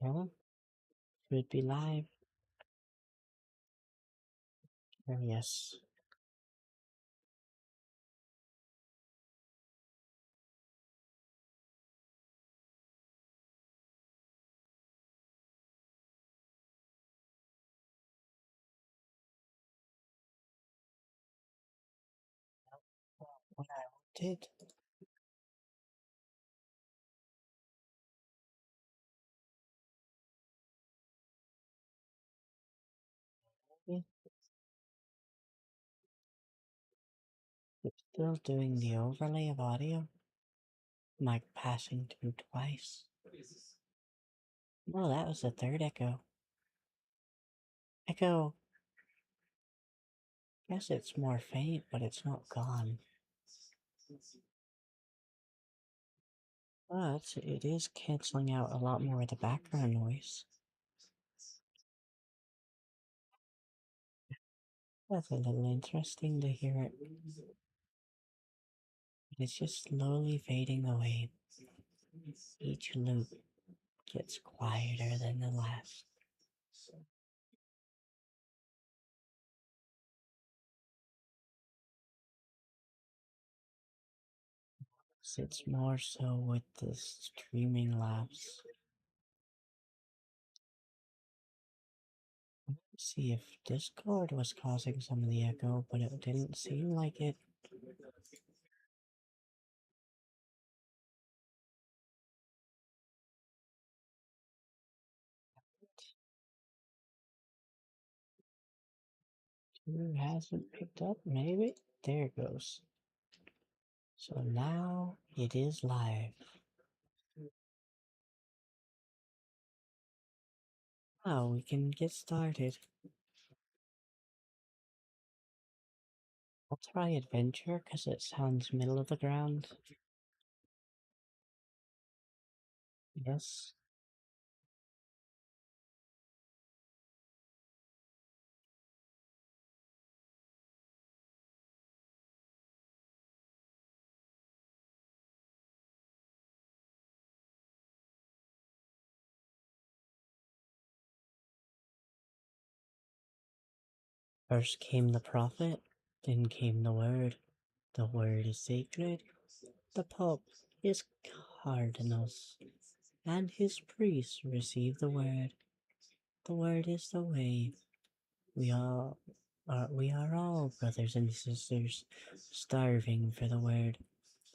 Yeah, should be live. Oh, yes. What I did. It's still doing the overlay of audio. Mic passing through twice. No, that was the third echo. Echo. Guess it's more faint, but it's not gone. But it is canceling out a lot more of the background noise. That's a little interesting to hear it. But it's just slowly fading away. Each loop gets quieter than the last. It's more so with the streaming labs. See if Discord was causing some of the echo, but it didn't seem like it. Who hasn't picked up? Maybe? There it goes. So now it is live. Now we can get started. I'll try adventure because it sounds middle of the ground. Yes. First came the prophet, then came the word. The word is sacred. The Pope, his cardinals, and his priests receive the word. The word is the way. We are all brothers and sisters, starving for the word.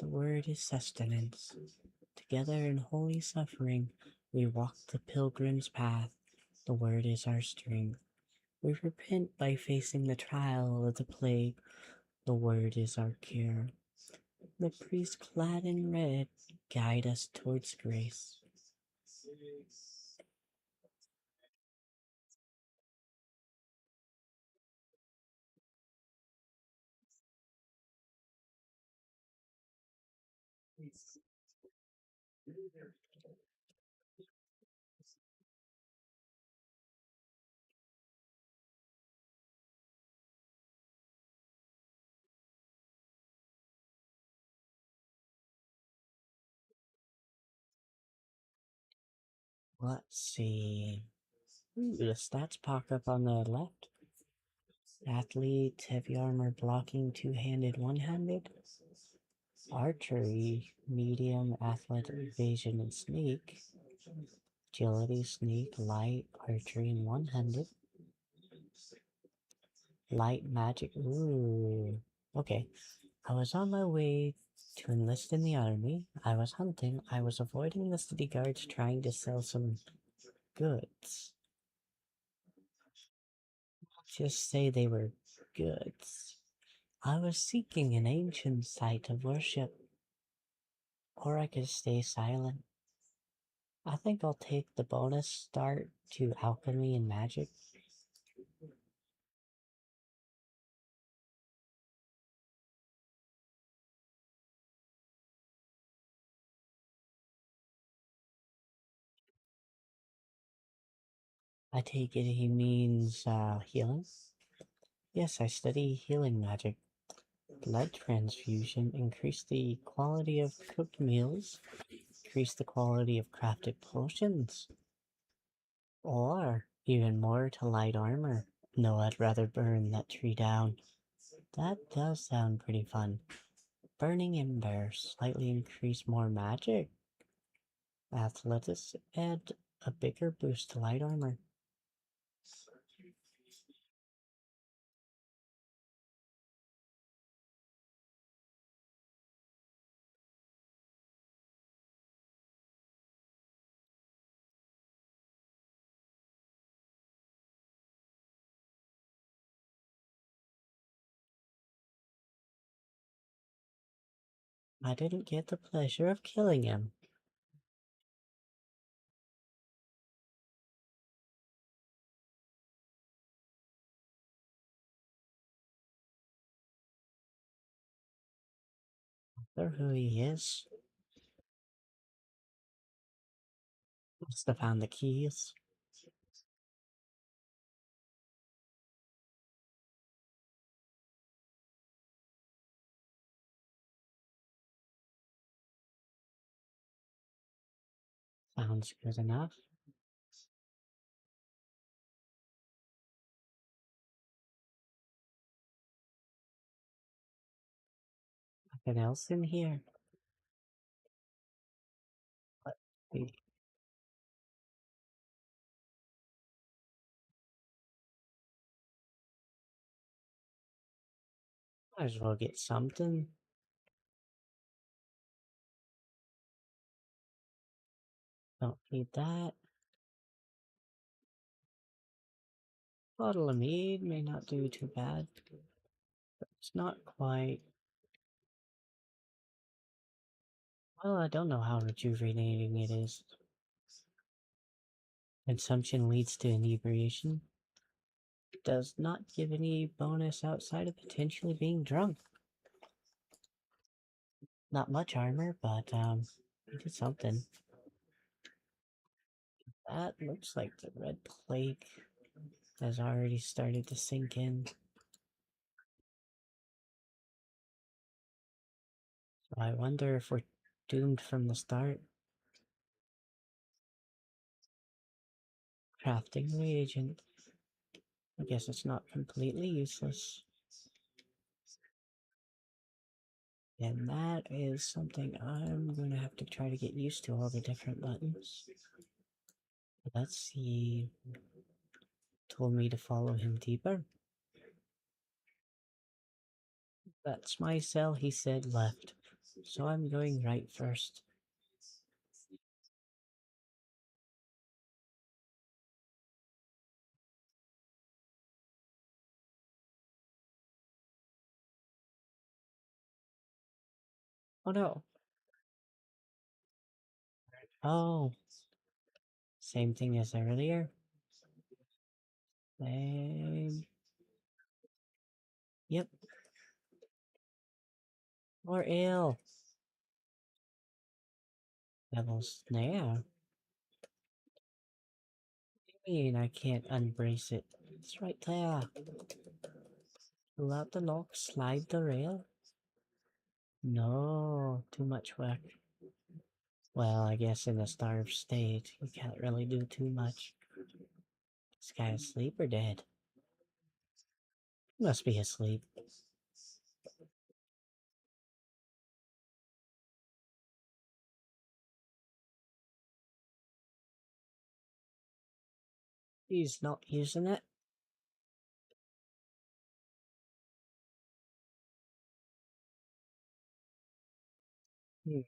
The word is sustenance. Together in holy suffering, we walk the pilgrim's path. The word is our strength. We repent by facing the trial of the plague. The word is our cure. The priest clad in red guide us towards grace. Let's see. Ooh, the stats pop up on the left. Athlete, heavy armor, blocking, two-handed, one-handed. Archery, medium, athletic, evasion, and sneak. Agility, sneak, light, archery, and one-handed. Light magic. Ooh. Okay. I was on my way to enlist in the army. I was hunting. I was avoiding the city guards trying to sell some goods. Just say they were goods. I was seeking an ancient site of worship, or I could stay silent. I think I'll take the bonus start to alchemy and magic. I take it he means healing. Yes, I study healing magic. Blood transfusion increase the quality of cooked meals, increase the quality of crafted potions. Or even more to light armor. No, I'd rather burn that tree down. That does sound pretty fun. Burning Ember, slightly increase more magic. Athletics, add a bigger boost to light armor. I didn't get the pleasure of killing him. Or who he is. Must have found the keys. Sounds good enough. Nothing else in here. Let's see. Might as well get something. Don't need that. Bottle of mead may not do too bad. But it's not quite. Well, I don't know how rejuvenating it is. Consumption leads to inebriation. Does not give any bonus outside of potentially being drunk. Not much armor, but we did something. That looks like the red plague has already started to sink in. So I wonder if we're doomed from the start. Crafting reagent. I guess it's not completely useless. And that is something I'm going to have to try to get used to, all the different buttons. Let's see. Told me to follow him deeper. That's my cell, he said left. So I'm going right first. Oh no. Oh, same thing as earlier. Same. Yep. More ill. Devil's Snare. I mean, I can't unbrace it. It's right there. Pull out the lock, slide the rail. No, too much work. Well, I guess in a starved state, you can't really do too much. This guy asleep or dead? Must be asleep. He's not using it. Hmm.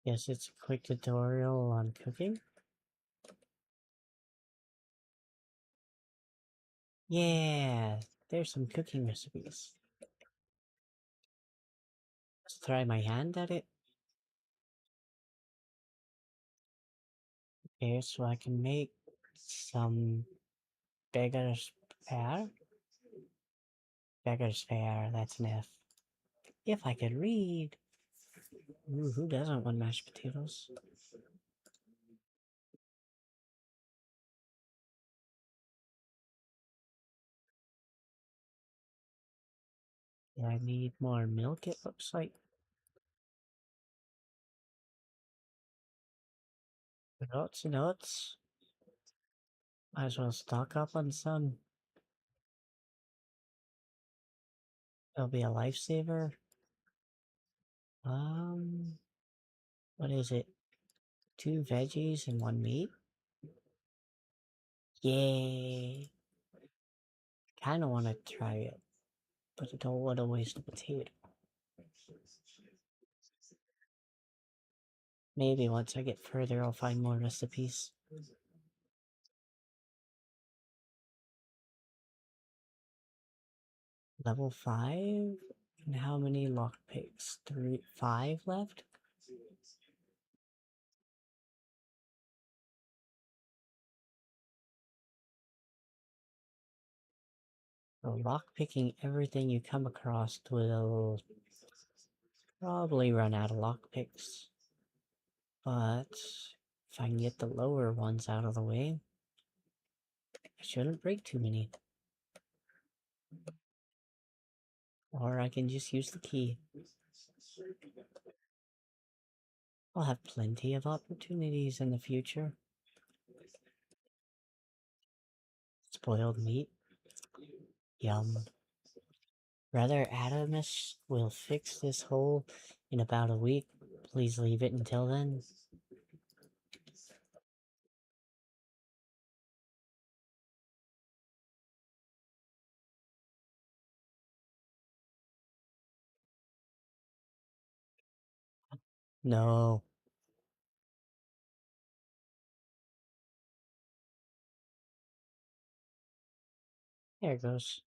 Guess it's a quick tutorial on cooking. Yeah, there's some cooking recipes. Let's try my hand at it. Okay, so I can make some beggar's pear. Beggar's pear, that's an F. If I could read. Ooh, who doesn't want mashed potatoes? Yeah, I need more milk, it looks like. Nuts, nuts. Might as well stock up on some. It'll be a lifesaver. Um, what is it? 2 veggies and 1 meat? Yay! Kinda wanna try it, but I don't wanna waste a potato. Maybe once I get further I'll find more recipes. Level 5? And how many lockpicks? 5 left? So lockpicking everything you come across will probably run out of lockpicks. But if I can get the lower ones out of the way, I shouldn't break too many. Or I can just use the key. I'll have plenty of opportunities in the future. Spoiled meat. Yum. Brother Adamus will fix this hole in about a week. Please leave it until then. No. There it goes.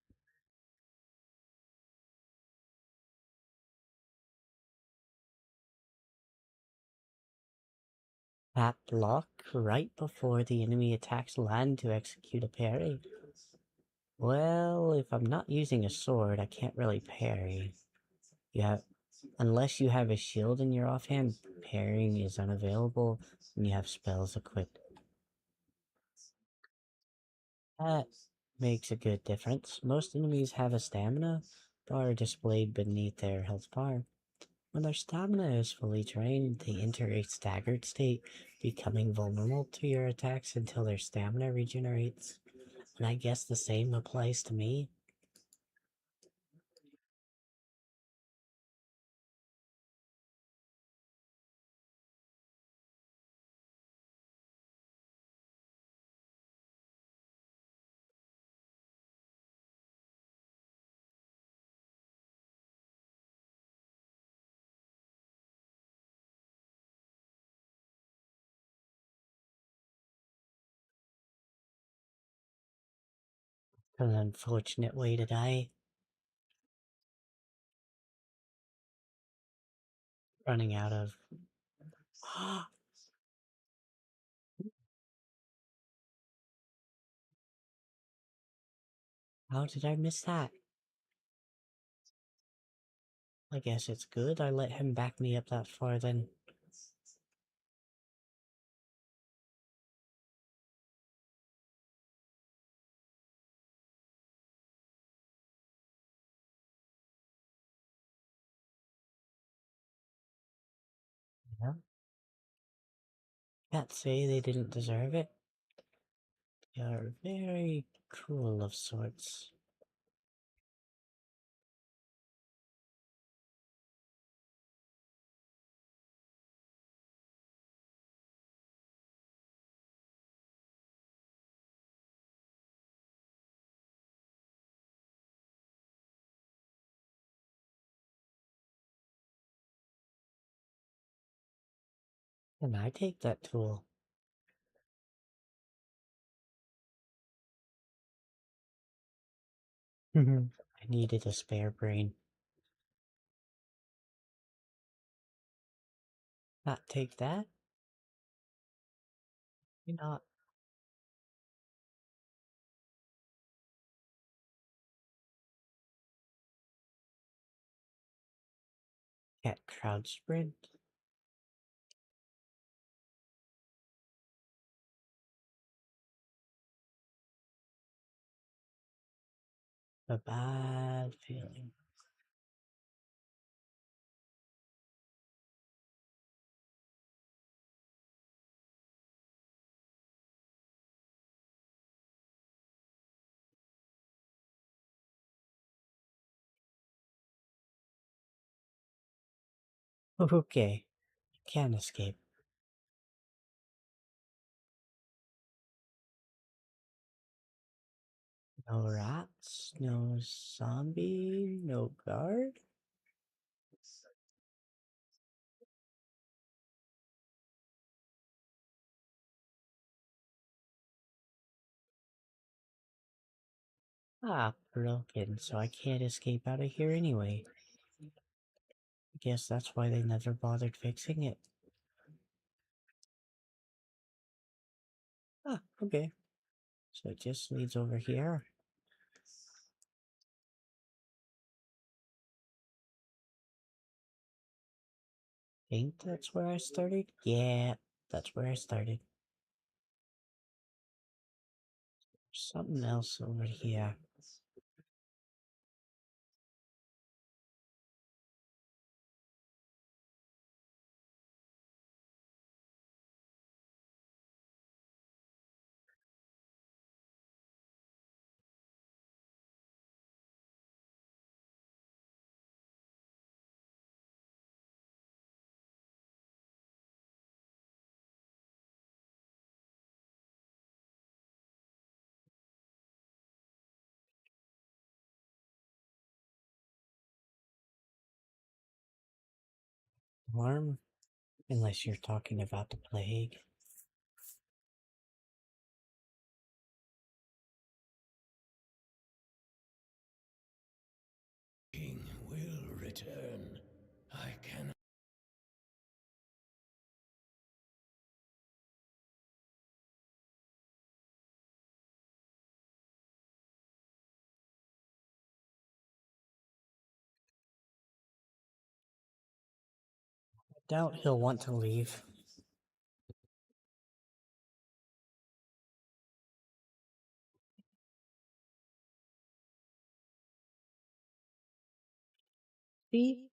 That block right before the enemy attacks land to execute a parry. Well, if I'm not using a sword, I can't really parry. You have, unless you have a shield in your offhand, parrying is unavailable when you have spells equipped. That makes a good difference. Most enemies have a stamina bar displayed beneath their health bar. When their stamina is fully drained, they enter a staggered state, becoming vulnerable to your attacks until their stamina regenerates. And I guess the same applies to me. An unfortunate way to die. Running out of... How did I miss that? I guess it's good I let him back me up that far then. Yeah. Can't say they didn't deserve it. They are very cruel of sorts. And I take that tool. I needed a spare brain. Not take that? Why not? Get crowd sprint? A bad feeling. Okay, can't escape. No rats, no zombie, no guard? Ah, broken, so I can't escape out of here anyway. Guess that's why they never bothered fixing it. Ah, okay. So it just leads over here. Think that's where I started? Yeah, that's where I started. Something else over here. Warm? Unless you're talking about the plague. King will return. I cannot. Doubt he'll want to leave. See?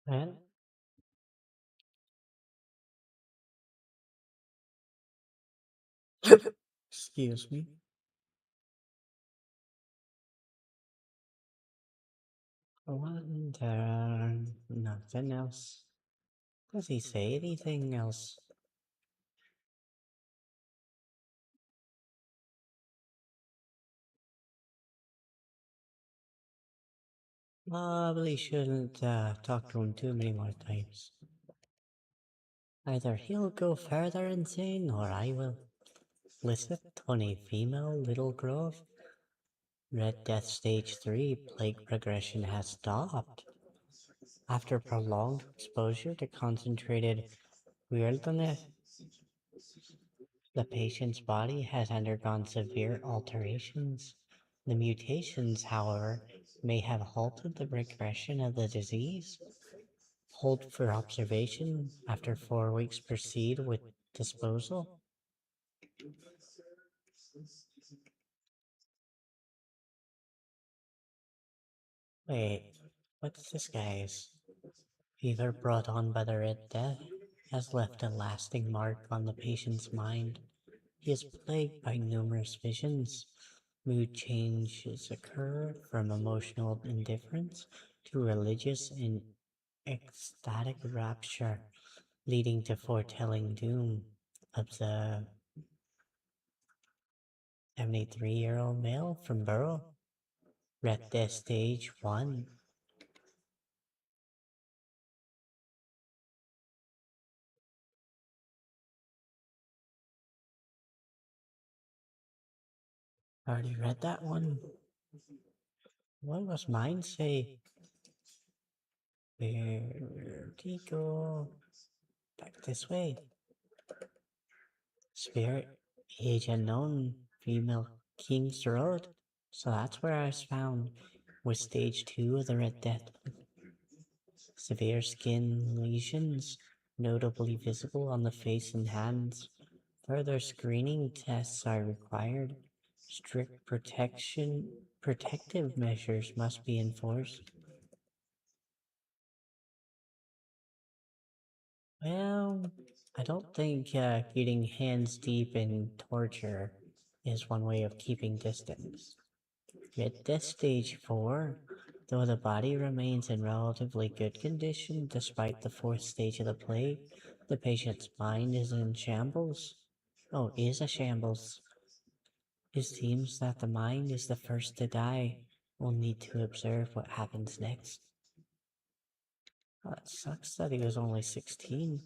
And excuse me. Wonder. Nothing else. Does he say anything else? Probably shouldn't talk to him too many more times. Either he'll go further insane or I will. Listen, 20 female Little Grove. Red Death Stage 3 plague progression has stopped. After prolonged exposure to concentrated weirdness, the patient's body has undergone severe alterations. The mutations, however, may have halted the regression of the disease. Hold for observation after 4 weeks. Proceed with disposal. Wait, what's this guy's? Fever brought on by the Red Death has left a lasting mark on the patient's mind. He is plagued by numerous visions. Mood changes occur from emotional indifference to religious and ecstatic rapture, leading to foretelling doom. Observe 73-year-old male from Borough. Red Death Stage 1. Already read that one. What was mine say? Where'd he go? Back this way. Spirit, age unknown, female King's Road. So that's where I was found, with stage 2 of the Red Death. Severe skin lesions, notably visible on the face and hands. Further screening tests are required. Strict protective measures must be enforced. Well, I don't think getting hands deep in torture is one way of keeping distance. At this stage 4, though the body remains in relatively good condition despite the fourth stage of the plague, the patient's mind is in shambles. Oh, is a shambles. It seems that the mind is the first to die. We'll need to observe what happens next. Oh, it sucks that he was only 16.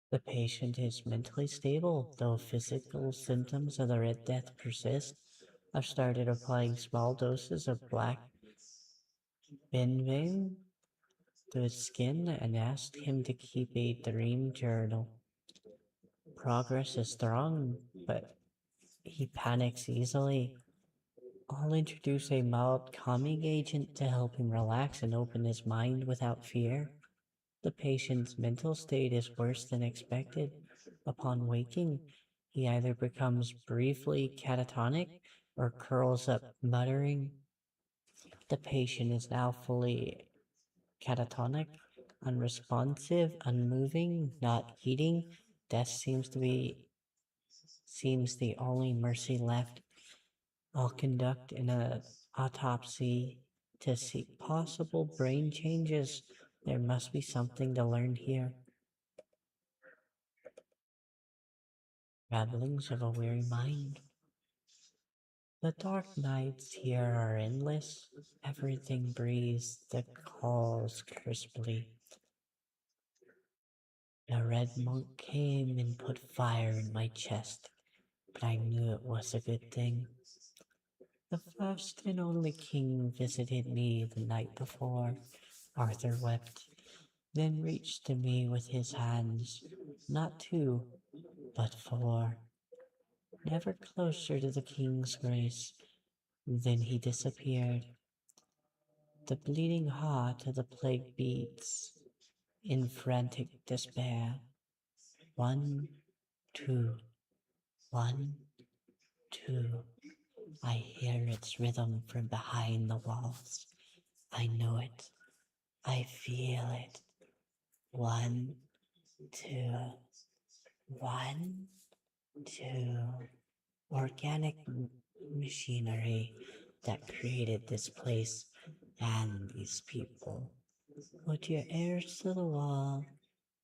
The patient is mentally stable, though physical symptoms of the Red Death persist. I've started applying small doses of black benvane to his skin and asked him to keep a dream journal. Progress is strong, but he panics easily. I'll introduce a mild calming agent to help him relax and open his mind without fear. The patient's mental state is worse than expected. Upon waking, he either becomes briefly catatonic or curls up muttering. The patient is now fully catatonic, unresponsive, unmoving, not eating. Death seems the only mercy left. I'll conduct an autopsy to seek possible brain changes. There must be something to learn here. Ramblings of a weary mind. The dark nights here are endless. Everything breathes the calls crisply. The red monk came and put fire in my chest, but I knew it was a good thing. The first and only king visited me the night before. Arthur wept, then reached to me with his hands, not two, but four, never closer to the king's grace. Then he disappeared. The bleeding heart of the plague beats in frantic despair. One, two, one, two. I hear its rhythm from behind the walls. I know it. I feel it. One, two, one, two. Organic machinery that created this place and these people. Put your ears to the wall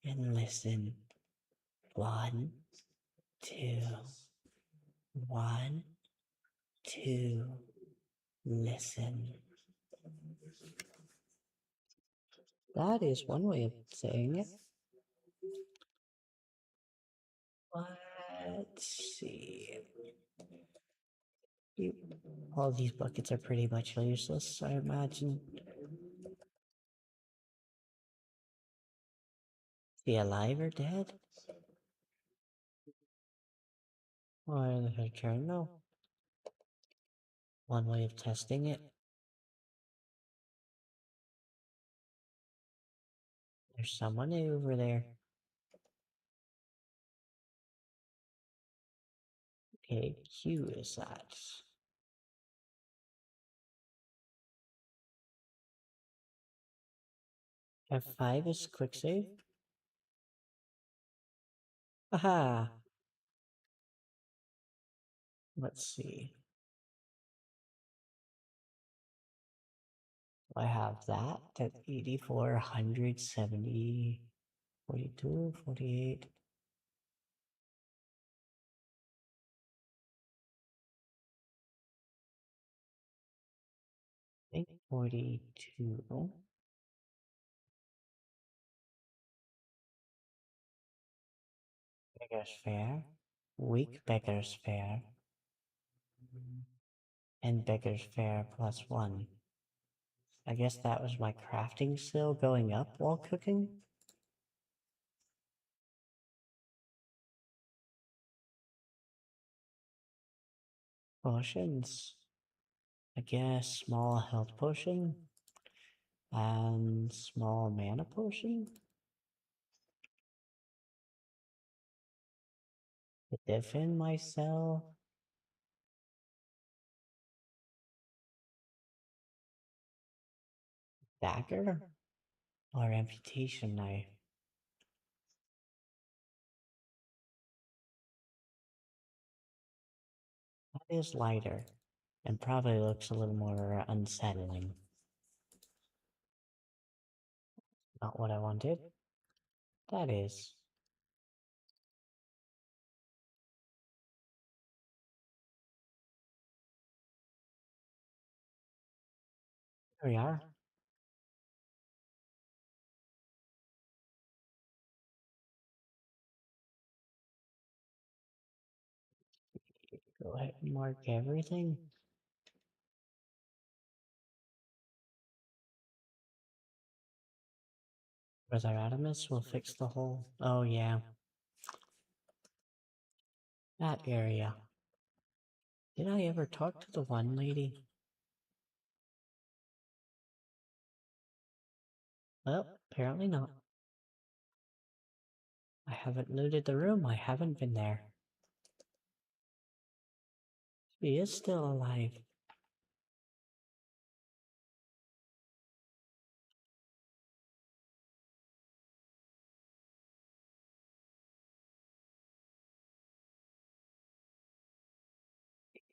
and listen. One, two, one, two, listen. That is one way of saying it. Let's see. You, all these buckets are pretty much useless, I imagine. Is he alive or dead? Or her journal? One way of testing it. There's someone over there. Okay, Q is that. F5 is quick save. Aha! Let's see. I have that at 84, 170, 42, 48. I think 42. Beggar's Fair. Weak Beggar's Fair. And Beggar's Fair plus 1. I guess that was my crafting skill going up while cooking. Potions. I guess small health potion and small mana potion. To defend myself. Dagger or amputation knife? That is lighter and probably looks a little more unsettling. Not what I wanted. That is. There we are. Go ahead and mark everything. Brother Adamus will fix the hole. Oh yeah, that area. Did I ever talk to the one lady? Well, apparently not. I haven't looted the room, I haven't been there. She is still alive.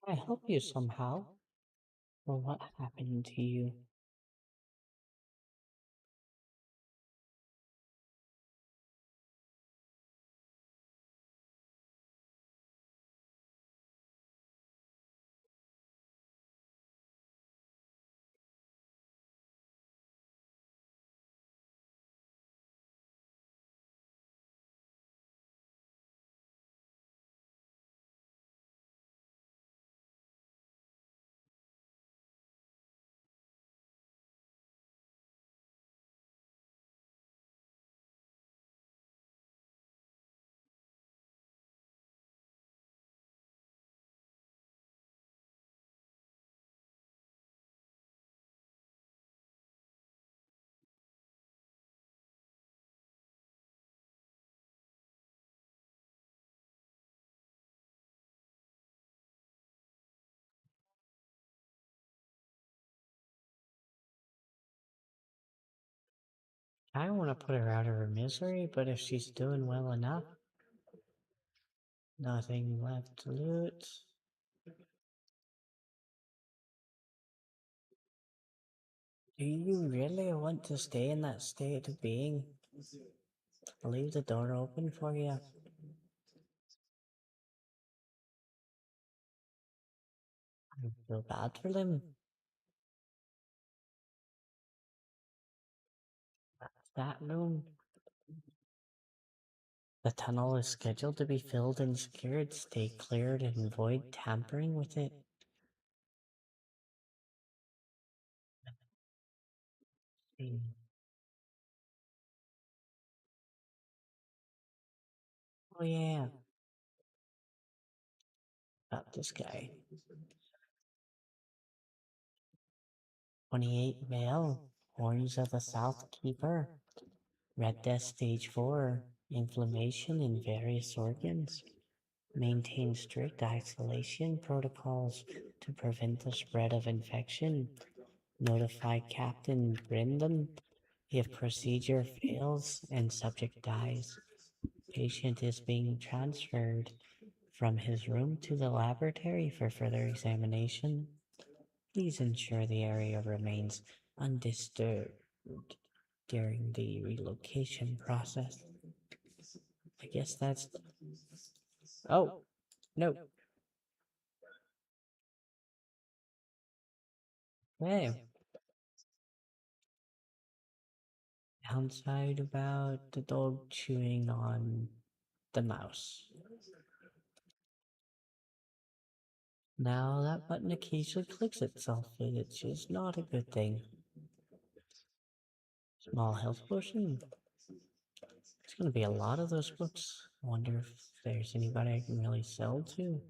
Can I help you somehow? Well, what happened to you? I want to put her out of her misery, but if she's doing well enough, nothing left to loot. Do you really want to stay in that state of being? I'll leave the door open for you. I feel bad for them. That room. The tunnel is scheduled to be filled and secured. Stay cleared and avoid tampering with it. Hmm. Oh yeah, about this guy. 28 male. Horns of the South Keeper. Red Death Stage 4. Inflammation in various organs. Maintain strict isolation protocols to prevent the spread of infection. Notify Captain Brendan if procedure fails and subject dies. Patient is being transferred from his room to the laboratory for further examination. Please ensure the area remains undisturbed during the relocation process. I guess that's. Oh, no. Hey, downside about the dog chewing on the mouse. Now that button occasionally clicks itself, which is not a good thing. Small health potion. It's gonna be a lot of those books. I wonder if there's anybody I can really sell to.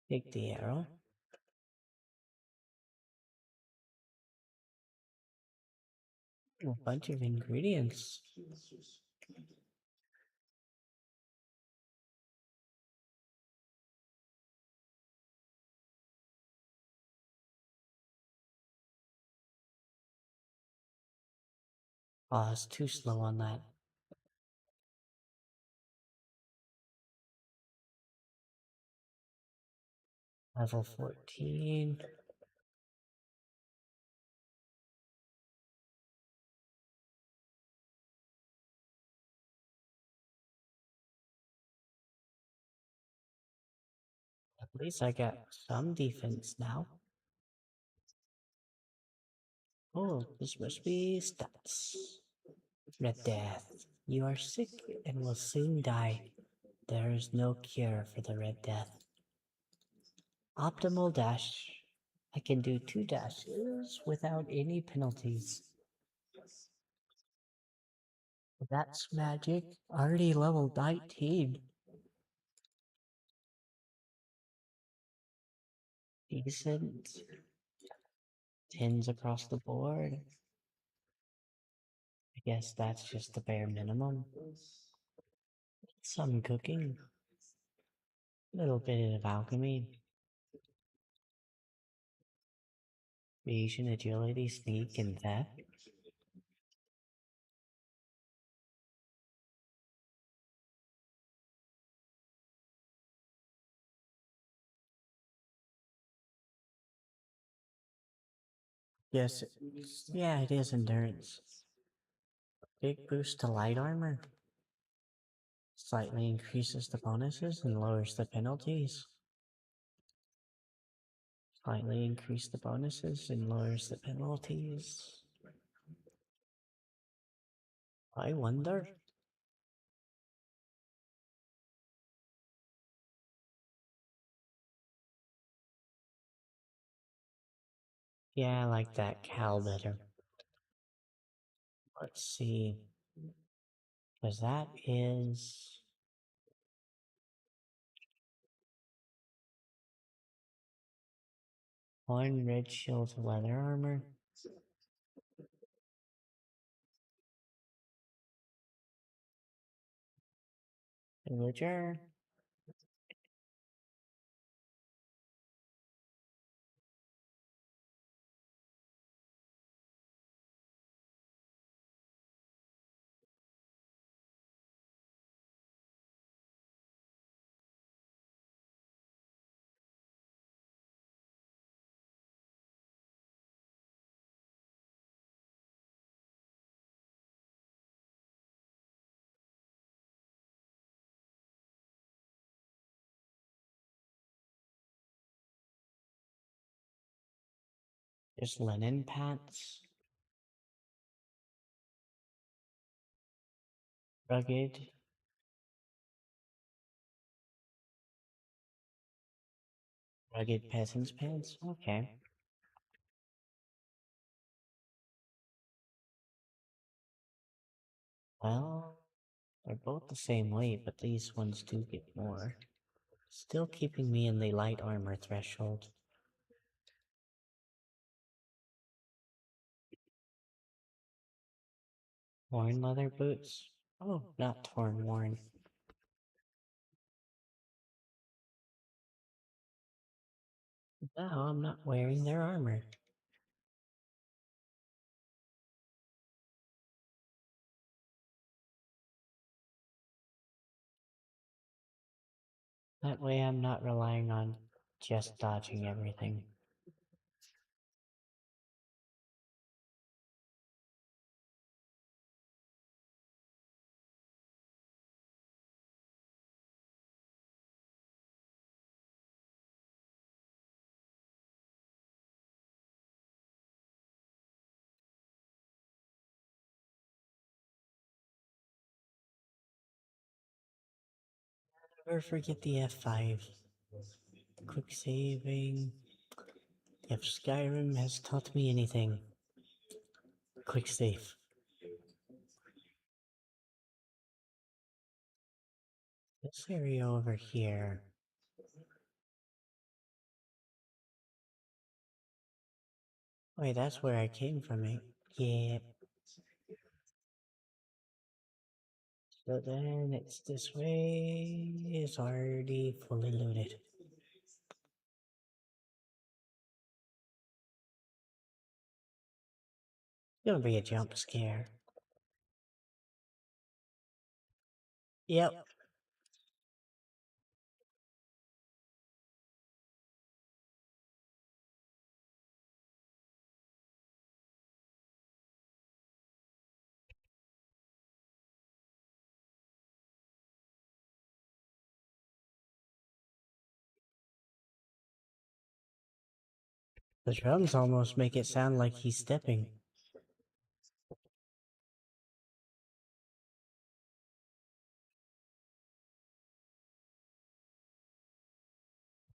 Take the arrow. A bunch of ingredients. Oh, it's too slow on that. Level 14. At least I got some defense now. Oh, this must be stats. Red Death. You are sick and will soon die. There is no cure for the Red Death. Optimal dash. I can do 2 dashes without any penalties. That's magic. Already level 19. Decent. 10s across the board. I guess that's just the bare minimum. Some cooking. A little bit of alchemy. Evasion, agility, sneak, and theft. Yes, yeah, it is endurance. Big boost to light armor. Slightly increases the bonuses and lowers the penalties. Slightly increase the bonuses and lowers the penalties. I wonder. Yeah, I like that cow better. Let's see. Because that is one red shield leather armor. Villager. There's linen pants. Rugged. Rugged peasant's pants. Okay. Well, they're both the same weight, but these ones do get more. Still keeping me in the light armor threshold. Worn leather boots? Oh, not torn, worn. Now I'm not wearing their armor. That way I'm not relying on just dodging everything. Never forget the F5. Quick saving. If Skyrim has taught me anything, quick save. This area over here. Wait, that's where I came from, eh? Yeah. But then it's this way is already fully looted. Gonna be a jump scare. Yep. The drums almost make it sound like he's stepping.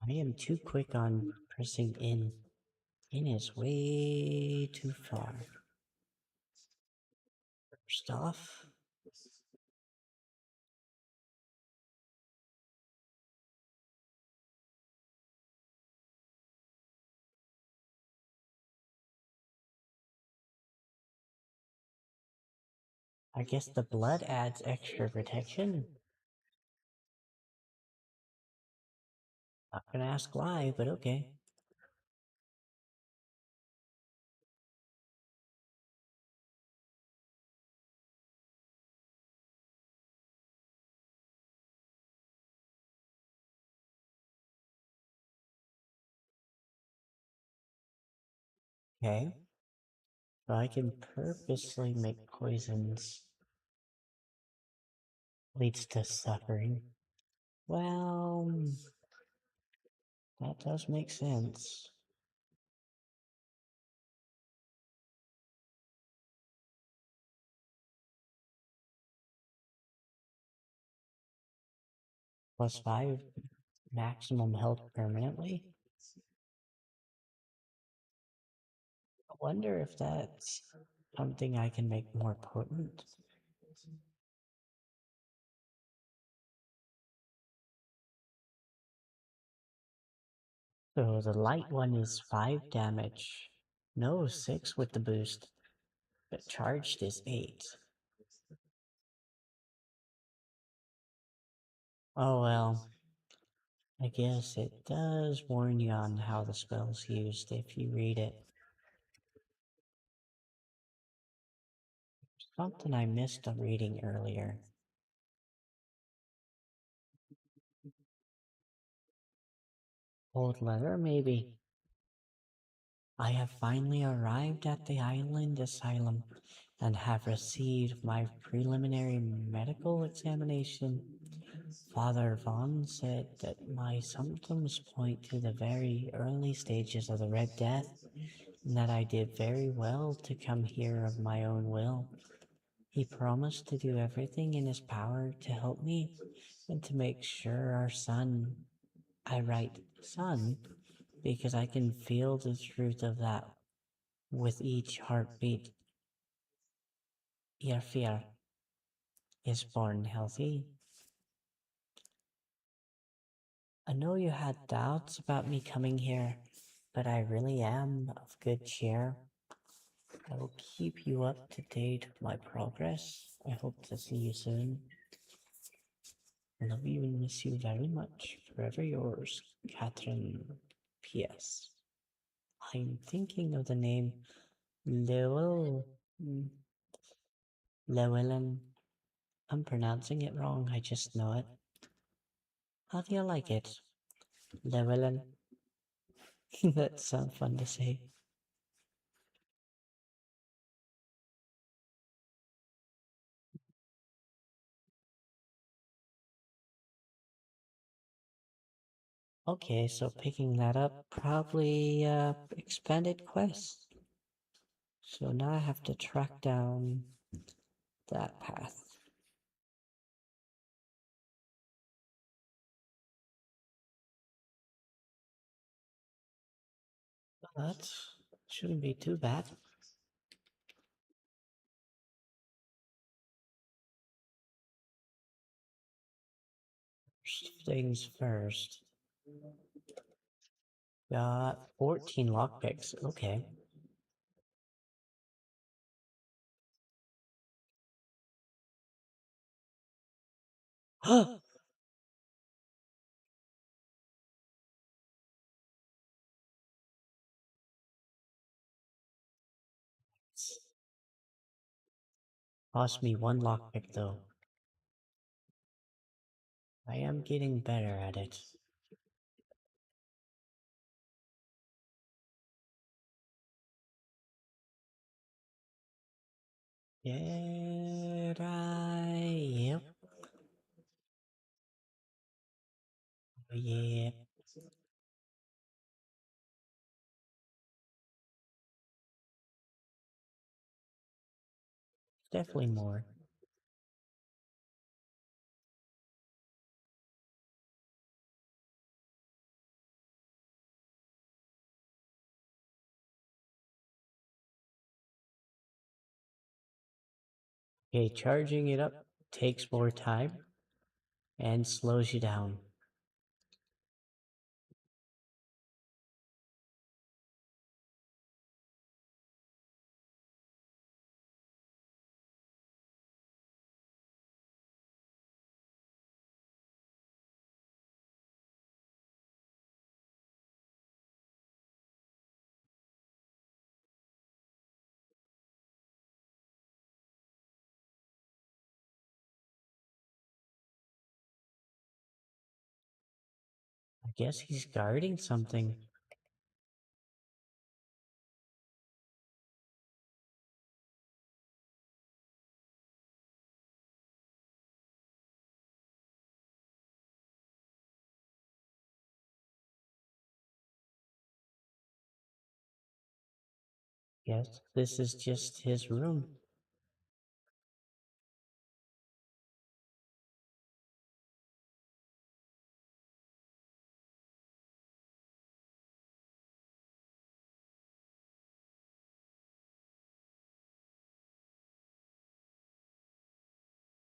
I am too quick on pressing in. In is way too far. First off, I guess the blood adds extra protection. Not gonna ask why, but okay. Okay. So I can purposely make poisons leads to suffering. Well, that does make sense. Plus 5 maximum health permanently? I wonder if that's something I can make more potent. So the light one is 5 damage. No, 6 with the boost. But charged is 8. Oh well. I guess it does warn you on how the spell's used if you read it. Something I missed a reading earlier. Old letter, maybe. I have finally arrived at the island asylum and have received my preliminary medical examination. Father Vaughn said that my symptoms point to the very early stages of the Red Death, and that I did very well to come here of my own will. He promised to do everything in his power to help me and to make sure our son, I write son, because I can feel the truth of that with each heartbeat. Your fear is born healthy. I know you had doubts about me coming here, but I really am of good cheer. I will keep you up to date with my progress. I hope to see you soon. I love you and miss you very much. Forever yours, Catherine. P.S. I'm thinking of the name Lowell. Llewellyn. I'm pronouncing it wrong, I just know it. How do you like it? Llewellyn. That sounds fun to say. Okay, so picking that up, probably expanded quest. So now I have to track down that path. That shouldn't be too bad. First things first. Got 14 lockpicks. Okay. Cost me one lockpick though. I am getting better at it. Yep. Oh, yeah. Definitely more. Okay, charging it up takes more time and slows you down. I guess he's guarding something. Yes, this is just his room.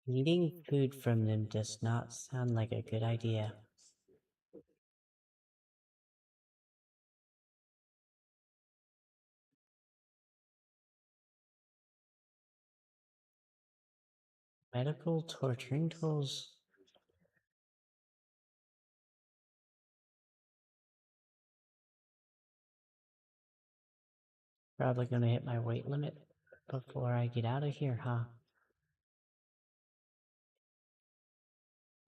Eating food from them does not sound like a good idea. Medical torturing tools. Probably gonna hit my weight limit before I get out of here, huh?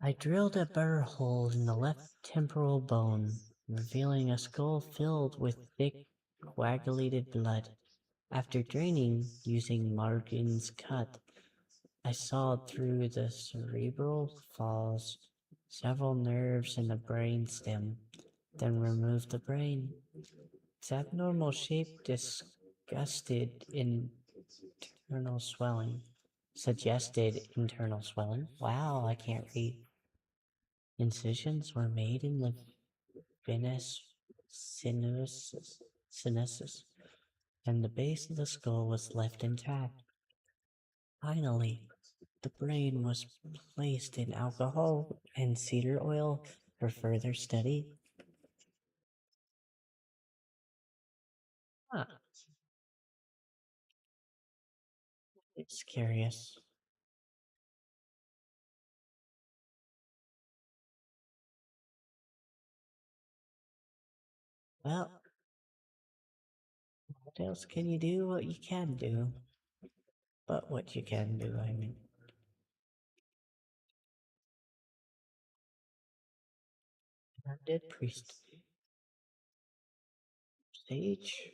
I drilled a burr hole in the left temporal bone, revealing a skull filled with thick, coagulated blood. After draining using Morgan's cut, I sawed through the cerebral falls, several nerves in the brain stem, then removed the brain. Its abnormal shape disgusted internal swelling. Suggested internal swelling. Wow, I can't read. Incisions were made in the venous sinuses, and the base of the skull was left intact. Finally, the brain was placed in alcohol and cedar oil for further study. Huh, it's curious. Well, what else can you do? What you can do. But what you can do, I mean. Dead priest. Sage.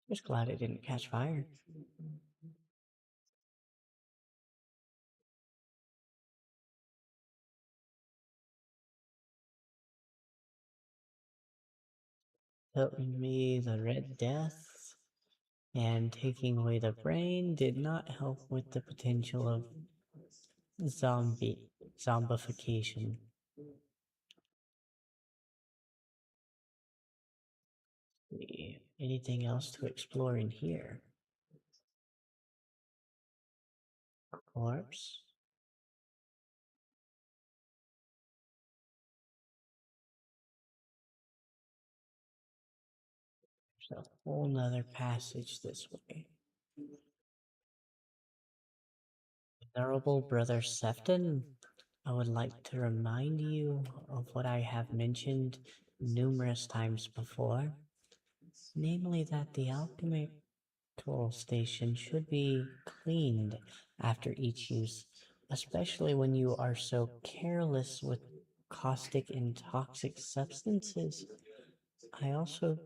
Just glad it didn't catch fire. Telling me the Red Death and taking away the brain did not help with the potential of zombification. Anything else to explore in here? Corpse? There's a whole nother passage this way. Venerable Brother Sefton, I would like to remind you of what I have mentioned numerous times before, namely that the alchemical station should be cleaned after each use, especially when you are so careless with caustic and toxic substances. I also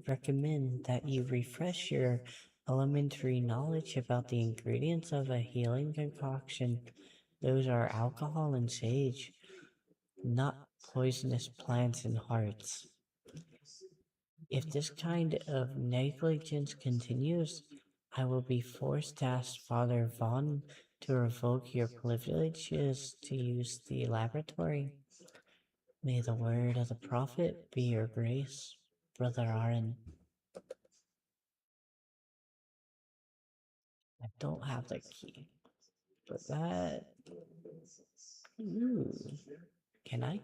recommend that you refresh your elementary knowledge about the ingredients of a healing concoction. Those are alcohol and sage, not poisonous plants and hearts. If this kind of negligence continues, I will be forced to ask Father Vaughn to revoke your privileges to use the laboratory. May the word of the prophet be your grace, Brother Aaron. I don't have the key, but that. Ooh, can I?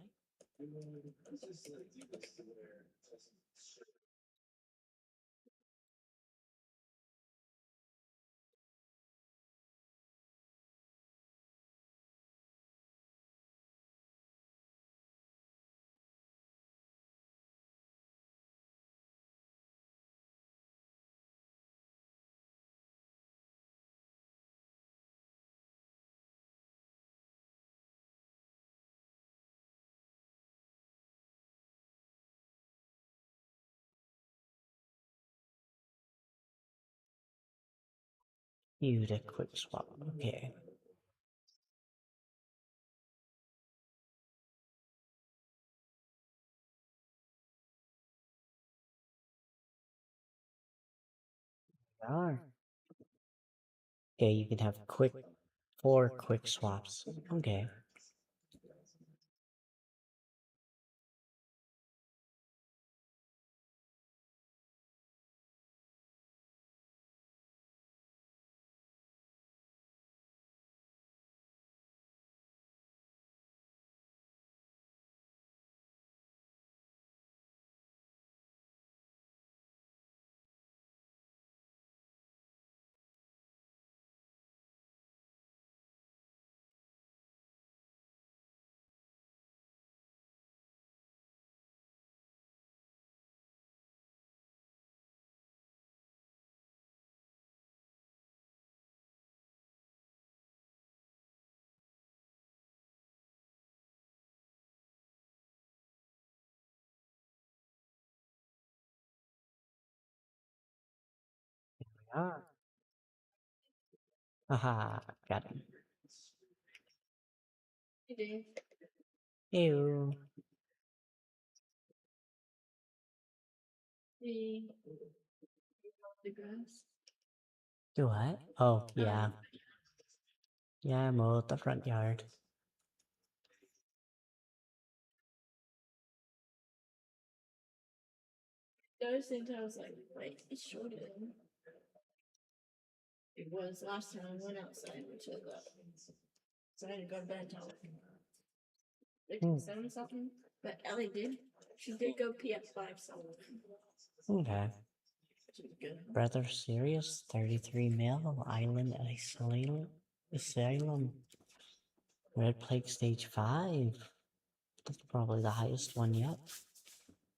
You a quick swap. Okay. Are. Okay, you can have four quick swaps. Okay. Ah. Haha, got him. Ew. Do what? Oh, yeah. Yeah, I mowed the front yard. Hmm. Okay. Brother Sirius, 33 male, island asylum. Red Plague Stage 5. That's probably the highest one yet.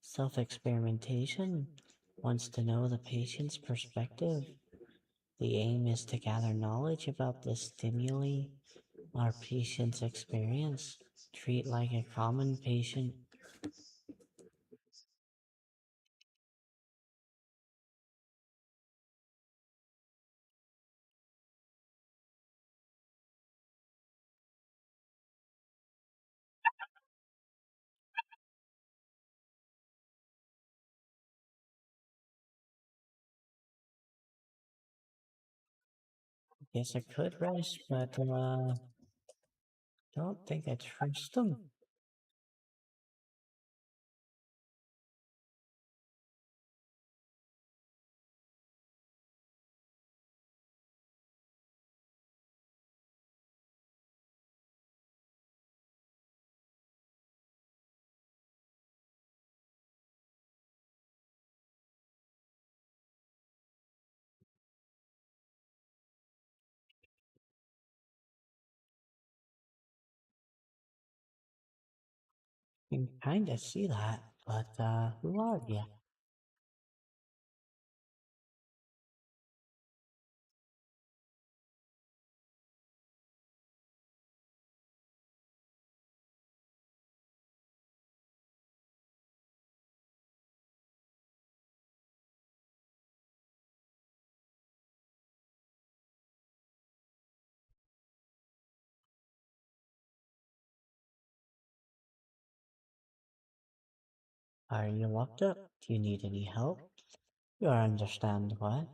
Self-experimentation. Wants to know the patient's perspective. The aim is to gather knowledge about the stimuli our patients experience. Treat like a common patient. Guess I could rest, but don't think I trust them. You can kinda see that, but, who are you? Are you locked up? Do you need any help? You understand what?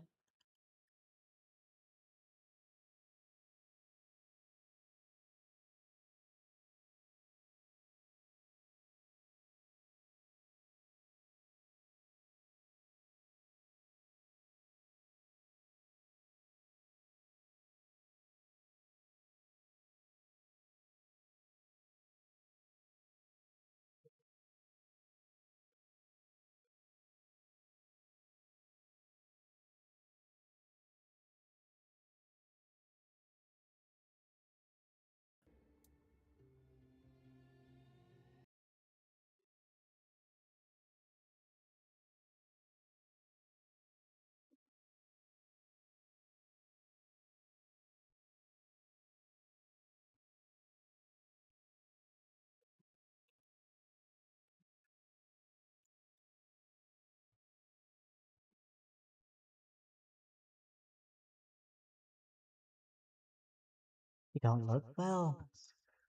You don't look well.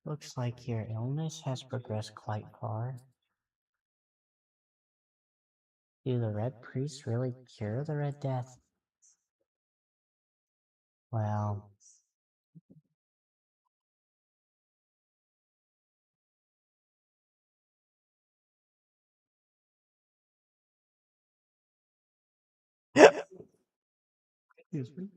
Looks like your illness has progressed quite far. Do the Red Priests really cure the Red Death? Well, excuse me.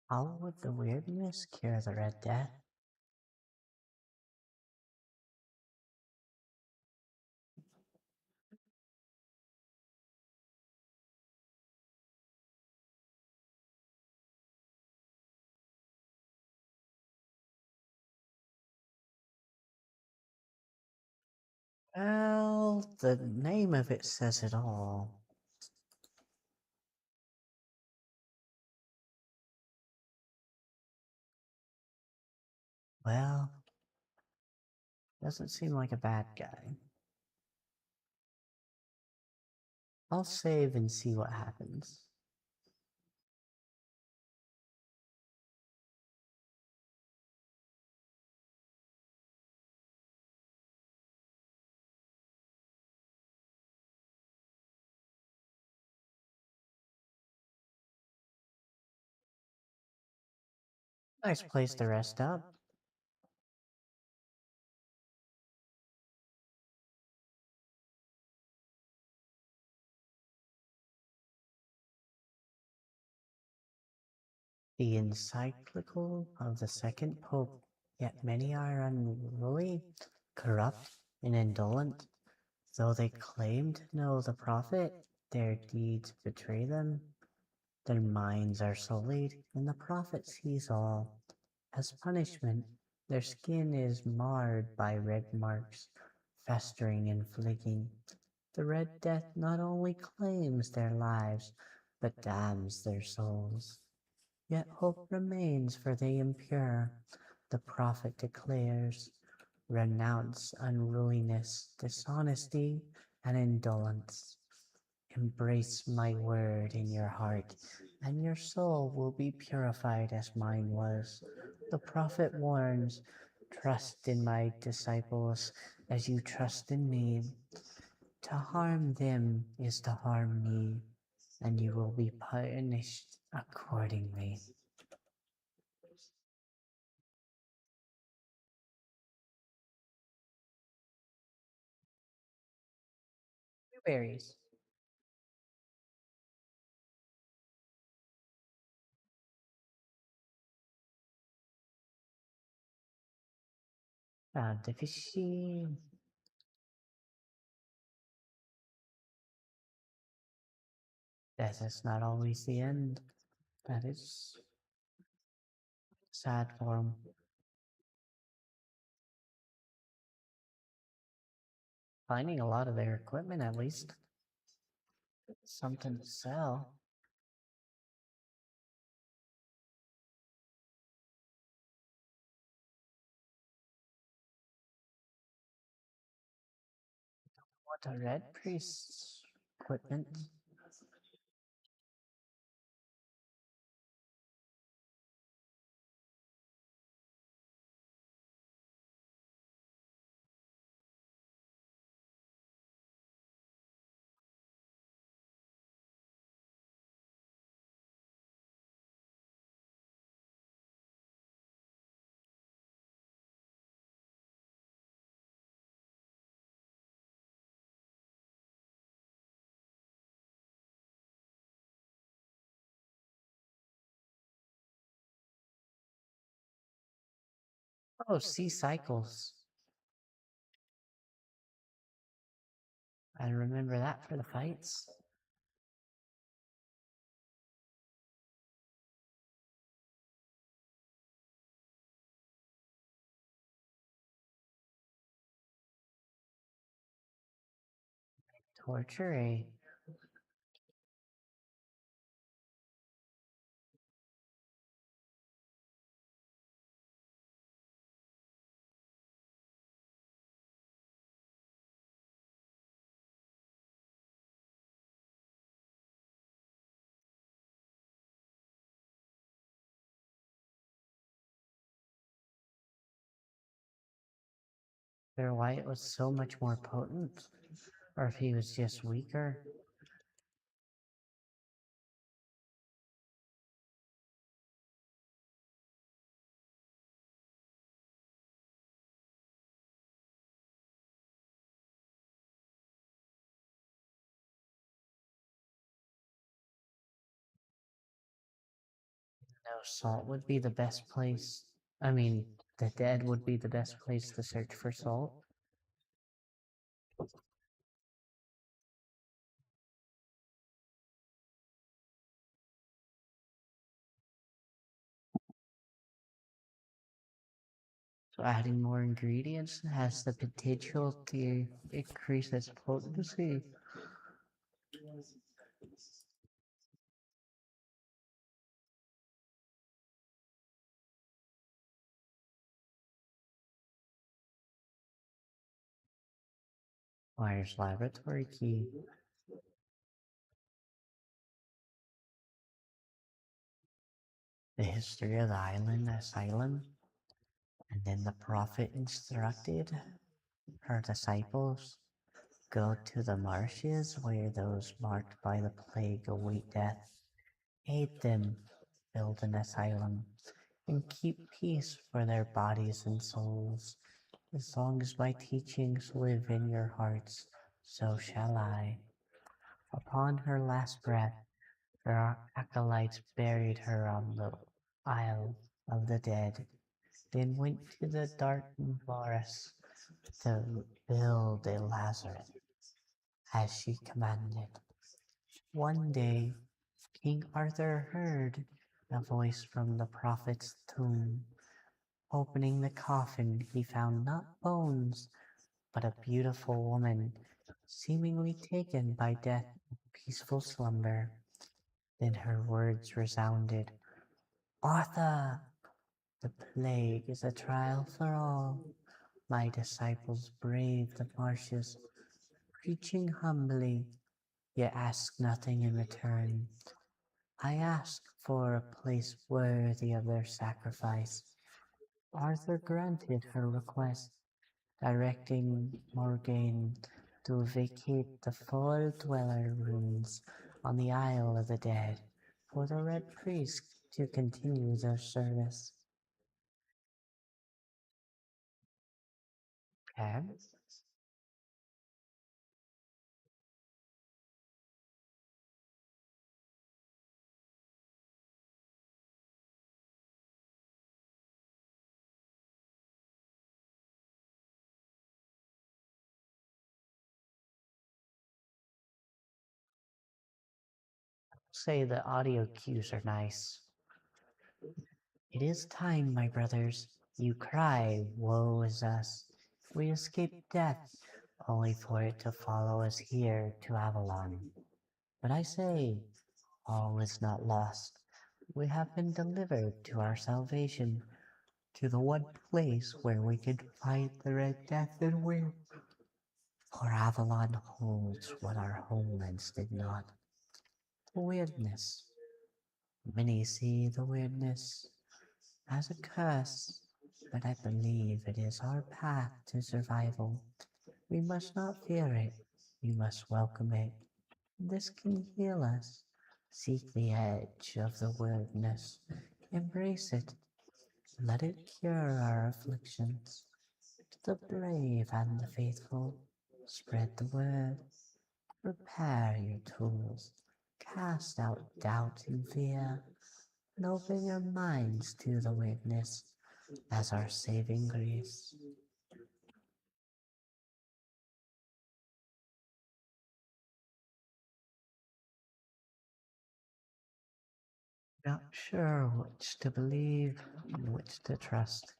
How would the weirdness cure the Red Death? Well, the name of it says it all. Well, doesn't seem like a bad guy. I'll save and see what happens. Nice place to rest up. The encyclical of the second pope, yet many are unruly, corrupt, and indolent. Though they claim to know the prophet, their deeds betray them. Their minds are sullied, and the prophet sees all. As punishment, their skin is marred by red marks, festering and flicking. The Red Death not only claims their lives, but damns their souls. Yet hope remains for the impure. The prophet declares, renounce unruliness, dishonesty, and indolence. Embrace my word in your heart, and your soul will be purified as mine was. The prophet warns, trust in my disciples as you trust in me. To harm them is to harm me, and you will be punished accordingly. Blueberries. The fishy. Death is not always the end. That is sad for them. Finding a lot of their equipment, at least. Something to sell. What a red priest's equipment. Oh, sea cycles. I remember that for the fights. Torture, eh? Or why it was so much more potent. Or if he was just weaker. No, salt would be the best place. I mean, the dead would be the best place to search for salt. So adding more ingredients has the potential to increase its potency. Myers laboratory key. The history of the island asylum. And then the prophet instructed her disciples, go to the marshes where those marked by the plague await death. Aid them, build an asylum, and keep peace for their bodies and souls. As long as my teachings live in your hearts, so shall I. Upon her last breath, her acolytes buried her on the Isle of the Dead, then went to the dark forest to build a Lazarus, as she commanded. One day King Arthur heard a voice from the prophet's tomb. Opening the coffin, he found not bones, but a beautiful woman, seemingly taken by death in peaceful slumber. Then her words resounded, Arthur, the plague is a trial for all. My disciples brave the marshes, preaching humbly, yet ask nothing in return. I ask for a place worthy of their sacrifice. Arthur granted her request, directing Morgaine to vacate the four dweller rooms on the Isle of the Dead for the Red Priests to continue their service. Okay. Say the audio cues are nice. It is time, my brothers. You cry, woe is us. We escaped death, only for it to follow us here to Avalon. But I say, all is not lost. We have been delivered to our salvation, to the one place where we could fight the Red Death and win. For Avalon holds what our homelands did not. The weirdness. Many see the weirdness as a curse, but I believe it is our path to survival. We must not fear it, we must welcome it. This can heal us. Seek the edge of the wilderness, embrace it, let it cure our afflictions. To the brave and the faithful, spread the word, prepare your tools, cast out doubt and fear, and open your minds to the witness as our saving grace. Not sure which to believe, which to trust.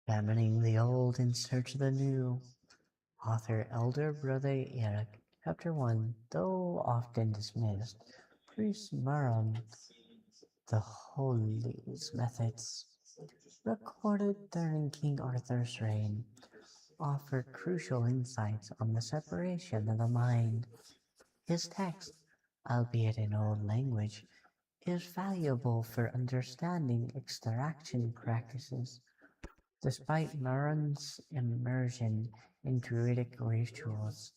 Examining the old in search of the new. Author Elder Brother Eric, Chapter 1. Though often dismissed, Priest Maron, the Holy's methods, recorded during King Arthur's reign, offer crucial insights on the separation of the mind. His text, albeit in old language, is valuable for understanding extraction practices. Despite Maron's immersion in druidic rituals,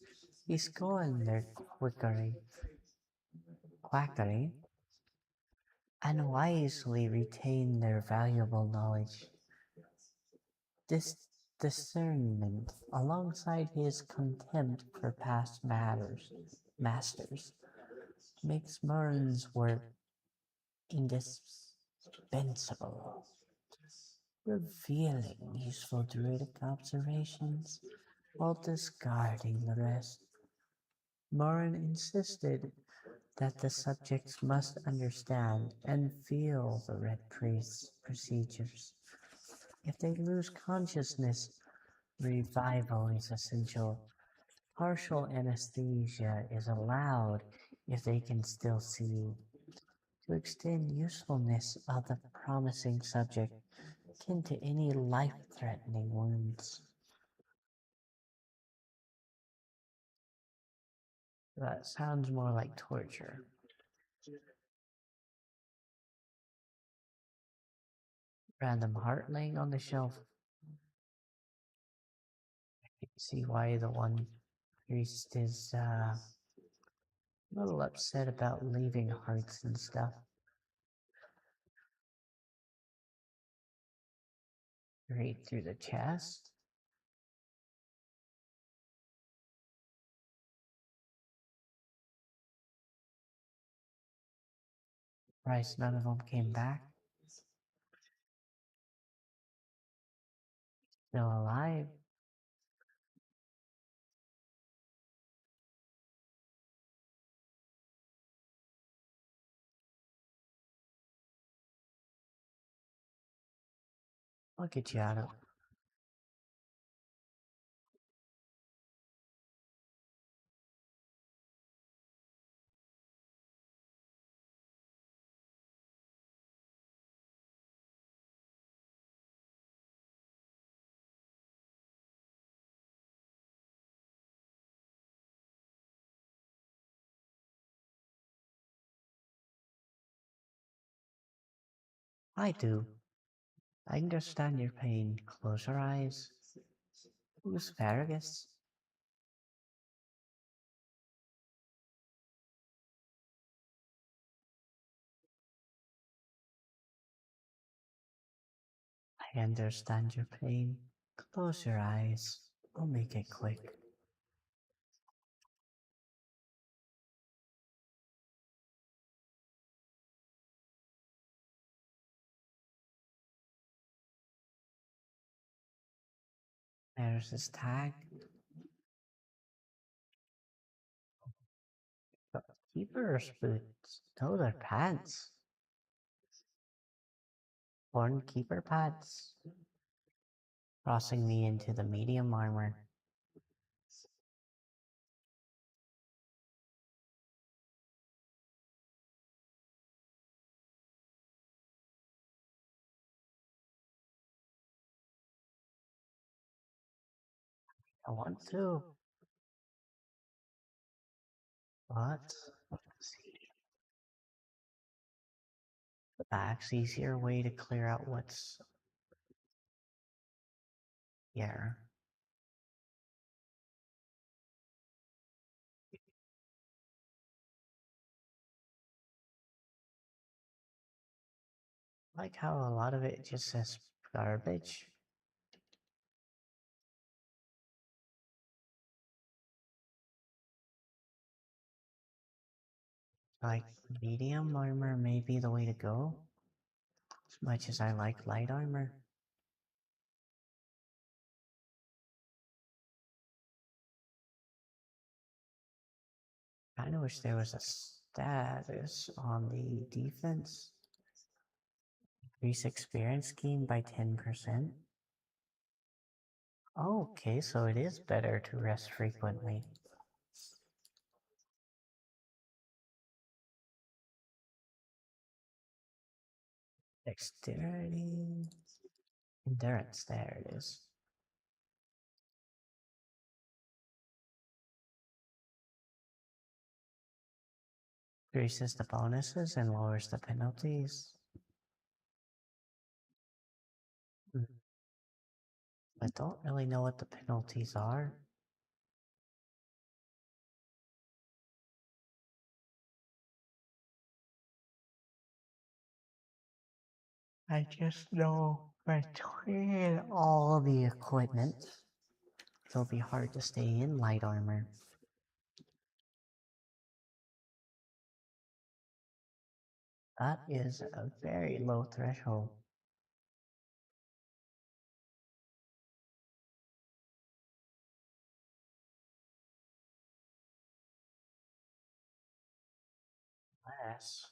he scorned their quackery and wisely retained their valuable knowledge. This discernment, alongside his contempt for past masters, makes Maron's work indispensable, revealing useful druidic observations while discarding the rest. Morin insisted that the subjects must understand and feel the Red Priest's procedures. If they lose consciousness, revival is essential. Partial anesthesia is allowed if they can still see. To extend usefulness of the promising subject akin to any life-threatening wounds. That sounds more like torture. Random heart laying on the shelf. See why the one priest is a little upset about leaving hearts and stuff. Right through the chest. Surprised none of them came back. Still alive. I'll get you out of. I do. I understand your pain. Close your eyes. Asparagus. I understand your pain. Close your eyes. I'll make it quick. There's his tag. But keeper's boots. Those are pants. Worn keeper pads. Crossing me into the medium armor. I want to. But see, the back's easier way to clear out what's here. Like how a lot of it just says garbage. Like medium armor may be the way to go. As much as I like light armor. Kinda wish there was a status on the defense. Increase experience gain by 10%. Okay, so it is better to rest frequently. Dexterity. Endurance, there it is. Increases the bonuses and lowers the penalties. I don't really know what the penalties are. I just know between all the equipment, it'll be hard to stay in light armor. That is a very low threshold. Less.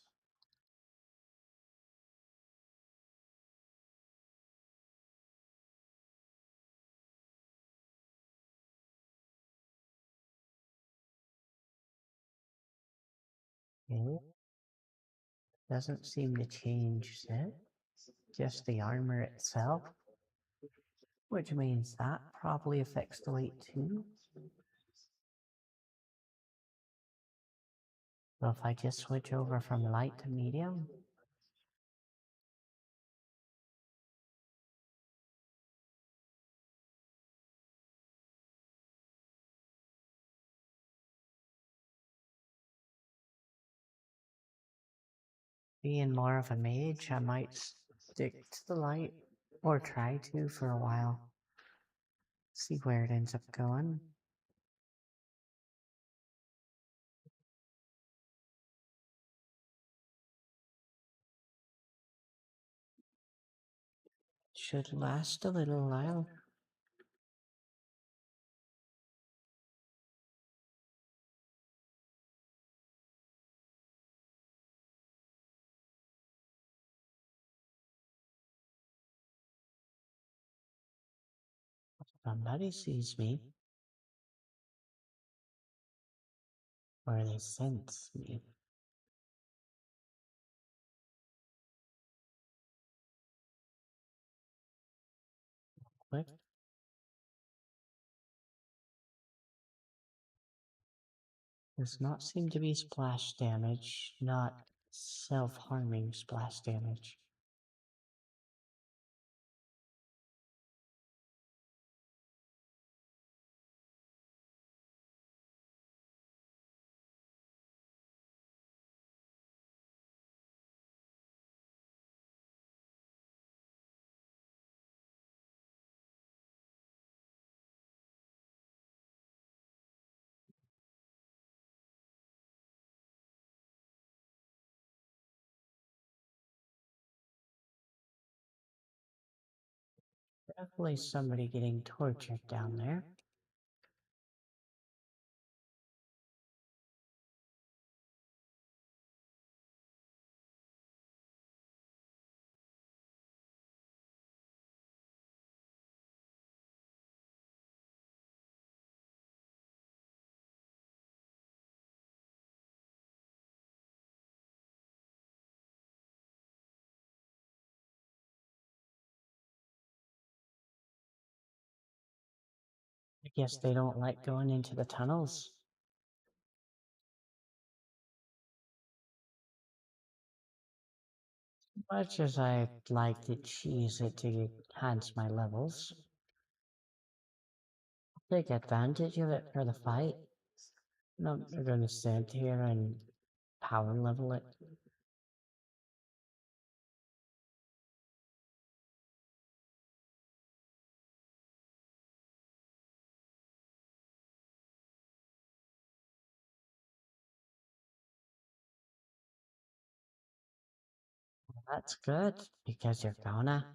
Okay. Doesn't seem to change it. Just the armor itself. Which means that probably affects the weight too. So if I just switch over from light to medium, being more of a mage, I might stick to the light, or try to for a while. See where it ends up going. Should last a little while. Somebody sees me, or they sense me. What? Does not seem to be splash damage, not self-harming splash damage. Definitely somebody getting tortured down there. I guess they don't like going into the tunnels. Much as I'd like to cheese it to enhance my levels, take advantage of it for the fight. No, they're gonna sit here and power level it. That's good, because you're gonna.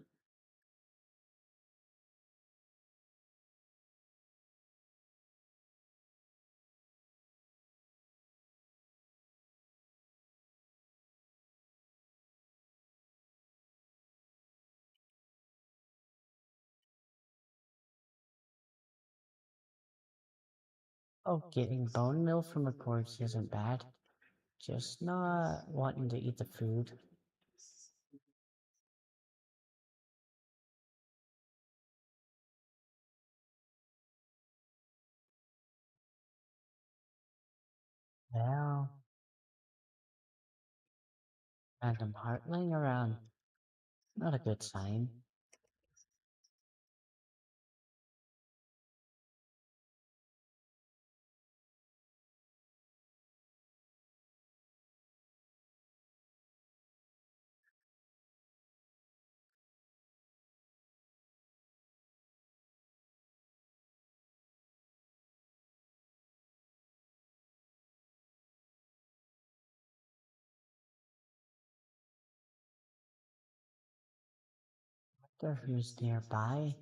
Oh, getting bone meal from a corpse isn't bad. Just not wanting to eat the food. Well, random heart laying around. Not a good sign. Wonder who's nearby.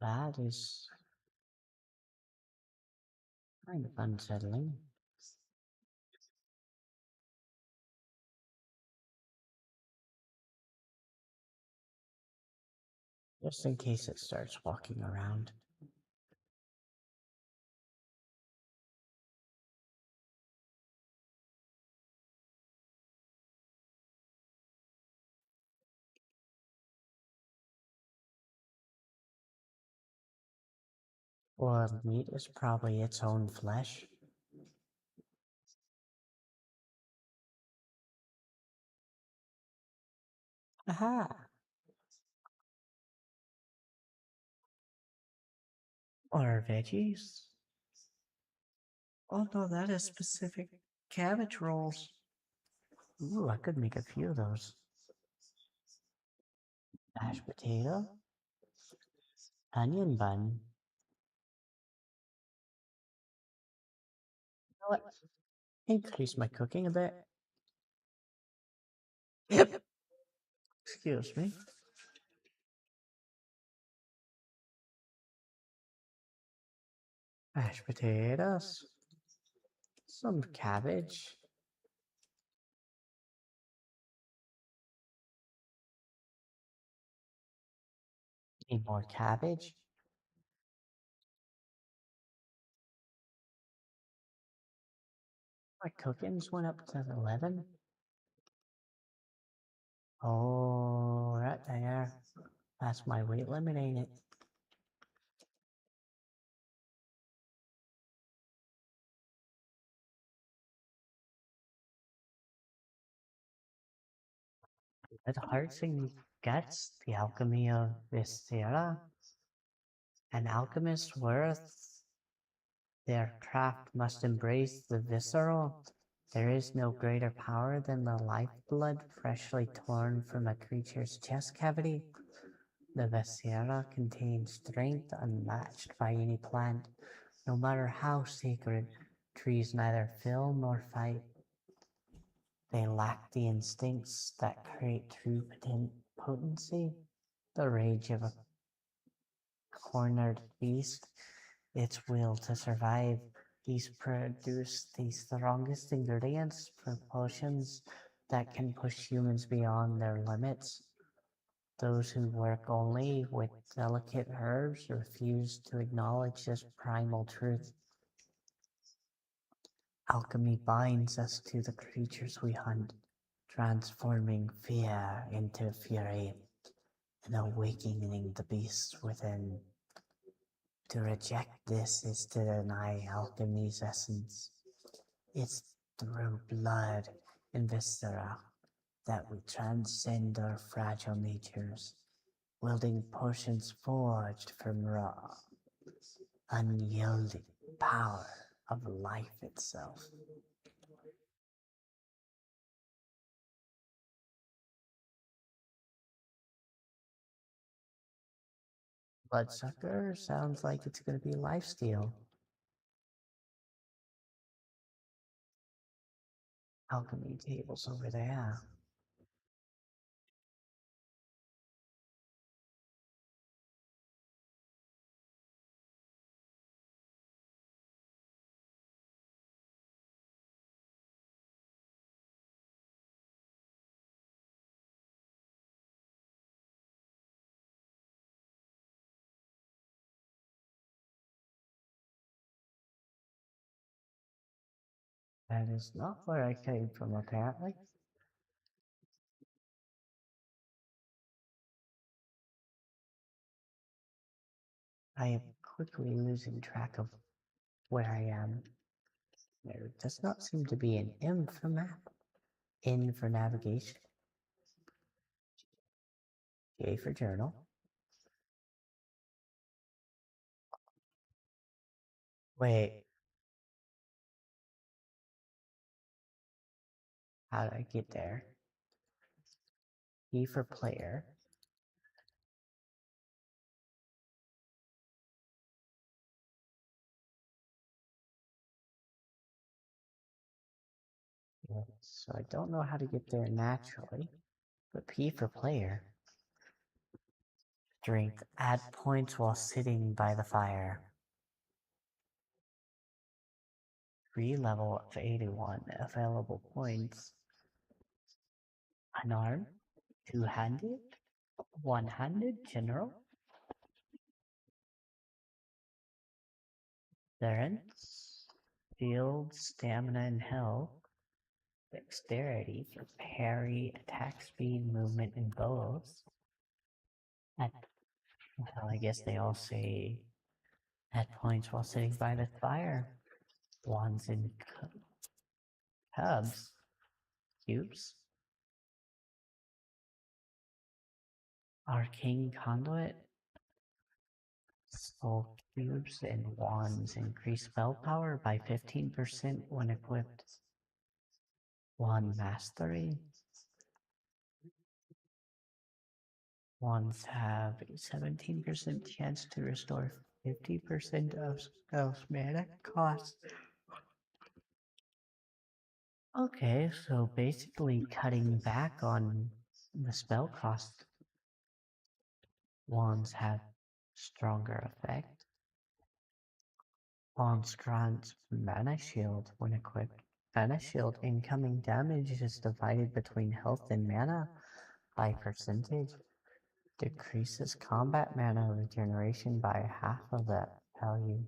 That is kind of unsettling. Just in case it starts walking around. Or meat is probably its own flesh. Aha! Or veggies? Oh no, that is specific cabbage rolls. Ooh, I could make a few of those. Mashed potato, onion bun. You know what? Increase my cooking a bit. Yep. Excuse me. Mashed potatoes, some cabbage. Need more cabbage. My cookings went up to 11. Oh, right there. That's my weight limit, ain't it? With hearts and guts, the alchemy of Vistera. An alchemist's worth, their craft must embrace the visceral. There is no greater power than the lifeblood freshly torn from a creature's chest cavity. The Viscera contains strength unmatched by any plant, no matter how sacred. Trees neither fill nor fight. They lack the instincts that create true potency. The rage of a cornered beast, its will to survive. These produce the strongest ingredients for potions that can push humans beyond their limits. Those who work only with delicate herbs refuse to acknowledge this primal truth. Alchemy binds us to the creatures we hunt, transforming fear into fury and awakening the beasts within. To reject this is to deny alchemy's essence. It's through blood and viscera that we transcend our fragile natures, wielding potions forged from raw, unyielding power of life itself. Bloodsucker sounds like it's going to be lifesteal. Alchemy tables over there. That is not where I came from, apparently. I am quickly losing track of where I am. There does not seem to be an M for map. N for navigation. J for journal. Wait, how did I get there? E for player. So I don't know how to get there naturally. But P for player. Drink. Add points while sitting by the fire. Free level of 81. Available points. Unarmed. Two-handed. One-handed. General. Endurance. Field. Stamina and health. Dexterity for parry, attack speed, movement, and bows. At, well, I guess they all say at points while sitting by the fire. Wands and cubs. Cubes. Arcane Conduit. Soul cubes and wands increase spell power by 15% when equipped. Wand mastery. Wands have a 17% chance to restore 50% of spell's mana cost. Okay, so basically cutting back on the spell cost. Wands have stronger effect. Wands grants mana shield when equipped. Mana shield incoming damage is divided between health and mana by percentage. Decreases combat mana regeneration by half of that value.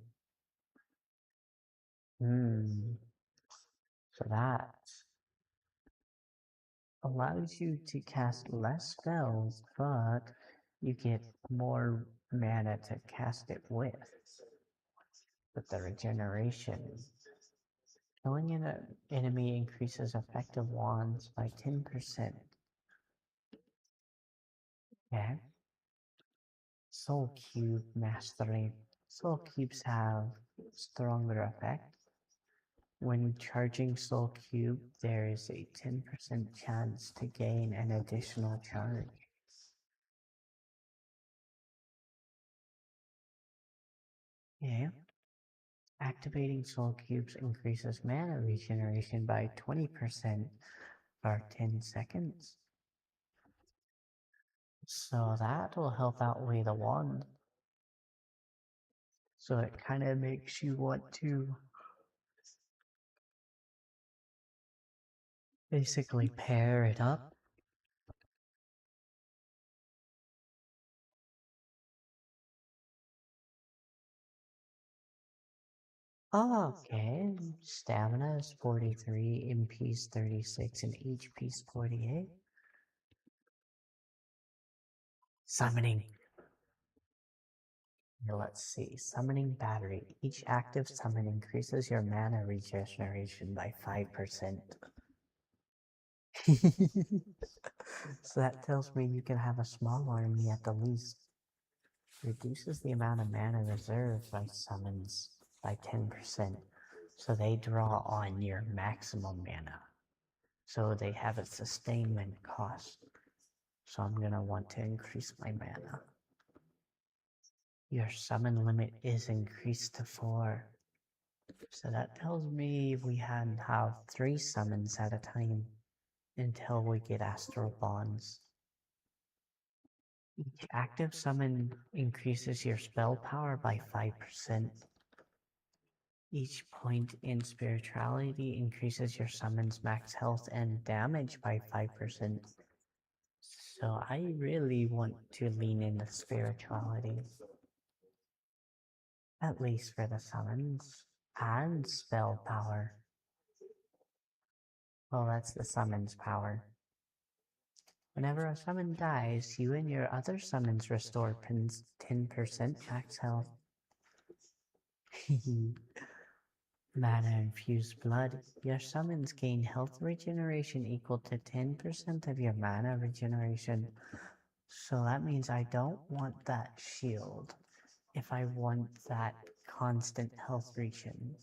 So that allows you to cast less spells, but you get more mana to cast it with. But the regeneration. Killing an enemy increases effective wands by 10%. Okay. Soul Cube Mastery. Soul Cubes have stronger effect. When charging Soul Cube, there is a 10% chance to gain an additional charge. Yeah. Activating Soul Cubes increases mana regeneration by 20% for 10 seconds. So that will help outweigh the wand. So it kind of makes you want to basically pair it up. Oh, okay. Stamina is 43, MP is 36, and HP is 48. Summoning. Now let's see. Summoning Battery. Each active summon increases your mana regeneration by 5%. So that tells me you can have a small army at the least. Reduces the amount of mana reserved by summons by 10%. So they draw on your maximum mana. So they have a sustainment cost. So I'm gonna want to increase my mana. Your summon limit is increased to 4. So that tells me we can have 3 summons at a time until we get Astral Bonds. Each active summon increases your spell power by 5%. Each point in spirituality increases your summon's max health and damage by 5%. So I really want to lean into spirituality. At least for the summons. And spell power. Well, that's the summon's power. Whenever a summon dies, you and your other summons restore 10% max health. Mana infused blood. Your summons gain health regeneration equal to 10% of your mana regeneration. So that means I don't want that shield if I want that constant health regen.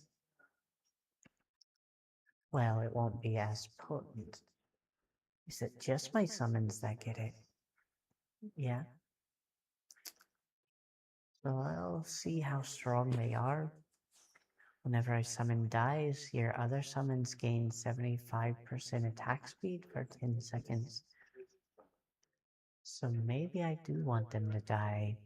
Well, it won't be as potent. Is it just my summons that get it? Yeah. So I'll see how strong they are. Whenever a summon dies, your other summons gain 75% attack speed for 10 seconds. So maybe I do want them to die.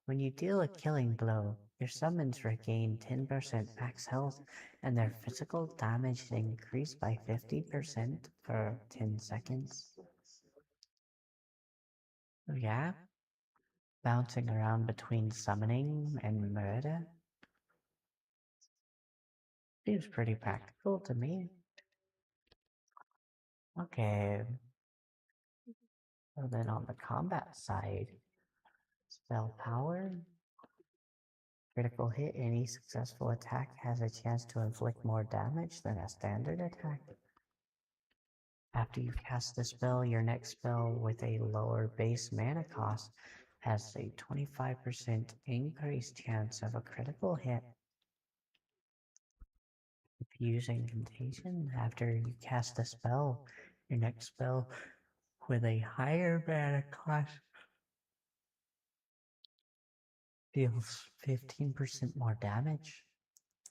When you deal a killing blow, your summons regain 10% max health and their physical damage increased by 50% for 10 seconds. Yeah? Bouncing around between summoning and murder? Seems pretty practical to me. Okay. And then on the combat side, spell power. Critical hit. Any successful attack has a chance to inflict more damage than a standard attack. After you cast the spell, your next spell with a lower base mana cost has a 25% increased chance of a critical hit. If you use incantation after you cast a spell, your next spell with a higher mana cost deals 15% more damage.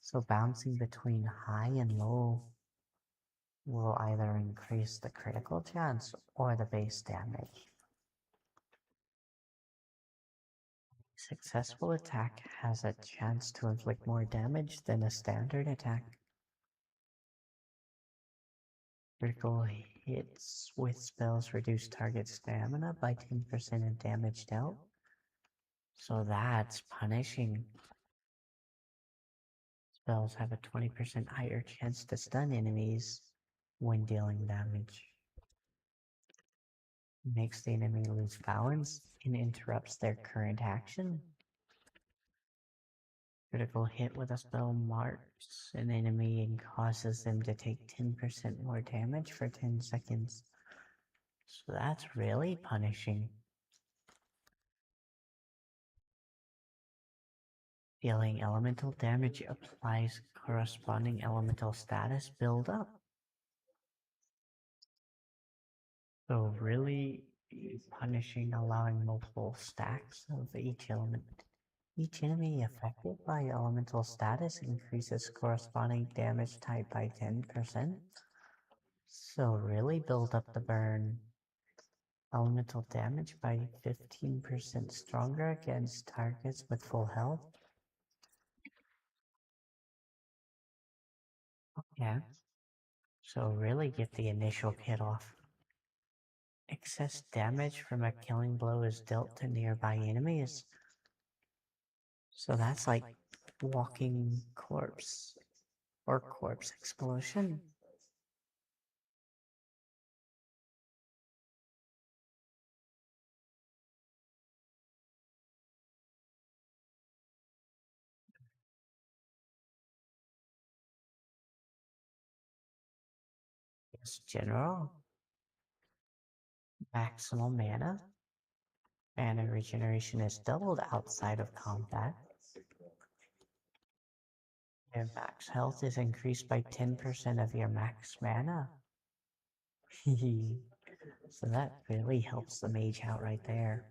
So bouncing between high and low will either increase the critical chance or the base damage. Successful attack has a chance to inflict more damage than a standard attack. Critical hits with spells reduce target stamina by 10% of damage dealt. So that's punishing. Spells have a 20% higher chance to stun enemies when dealing damage. Makes the enemy lose balance and interrupts their current action. Critical hit with a spell marks an enemy and causes them to take 10% more damage for 10 seconds. So that's really punishing. Dealing elemental damage applies corresponding elemental status build up. So really punishing, allowing multiple stacks of each element. Each enemy affected by elemental status increases corresponding damage type by 10%. So really build up the burn. Elemental damage by 15% stronger against targets with full health. Yeah. So really get the initial hit off. Excess damage from a killing blow is dealt to nearby enemies. So that's like walking corpse or corpse explosion. Yes, general. Maximal mana regeneration is doubled outside of combat. Your max health is increased by 10% of your max mana. So that really helps the mage out right there.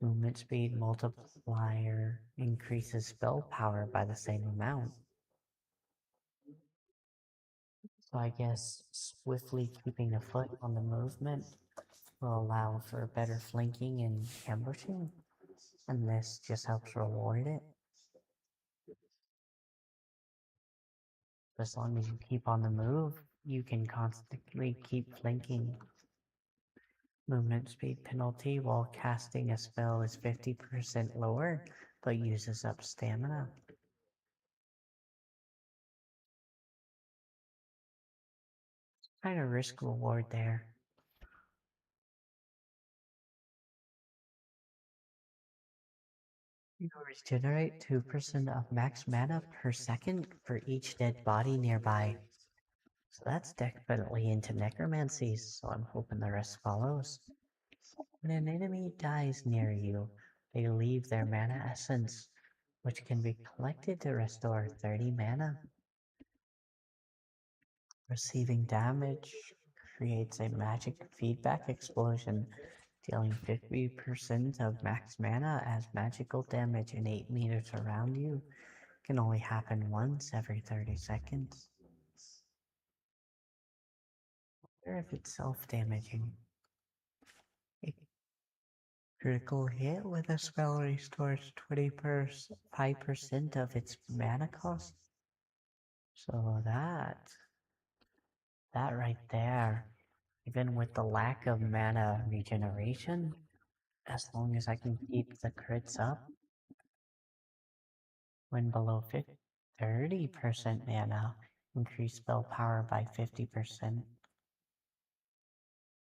Movement speed multiplier increases spell power by the same amount. So I guess swiftly keeping a foot on the movement will allow for better flanking and ambushing, and this just helps reward it. As long as you keep on the move, you can constantly keep flanking. Movement speed penalty while casting a spell is 50% lower, but uses up stamina. Kind of risk reward there. You regenerate 2% of max mana per second for each dead body nearby. So that's definitely into necromancy, so I'm hoping the rest follows. When an enemy dies near you, they leave their mana essence, which can be collected to restore 30 mana. Receiving damage creates a magic feedback explosion, dealing 50% of max mana as magical damage in 8 meters around you. Can only happen once every 30 seconds. Or if it's self-damaging. A critical hit with a spell restores 25% of its mana cost. So that right there, even with the lack of mana regeneration, as long as I can keep the crits up, when below 30% mana, increase spell power by 50%.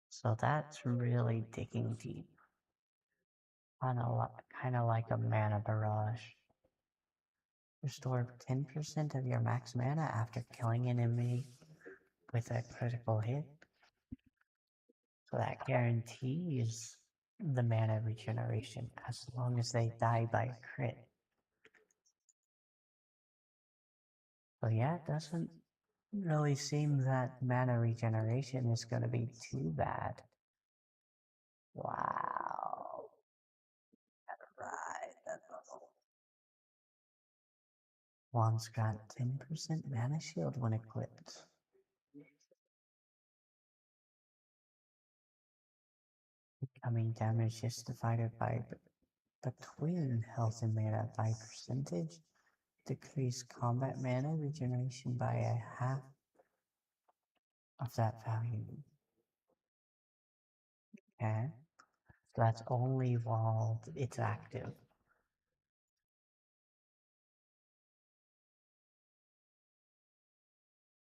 So that's really digging deep. Kinda like a mana barrage. Restore 10% of your max mana after killing an enemy with a critical hit. So that guarantees the mana regeneration as long as they die by a crit. So yeah, it doesn't really seem that mana regeneration is going to be too bad. Wow. Right. Wands grant 10% mana shield when equipped. Becoming damage is divided by between health and mana by percentage. Decrease combat mana regeneration by a half of that value. Okay. So that's only while it's active.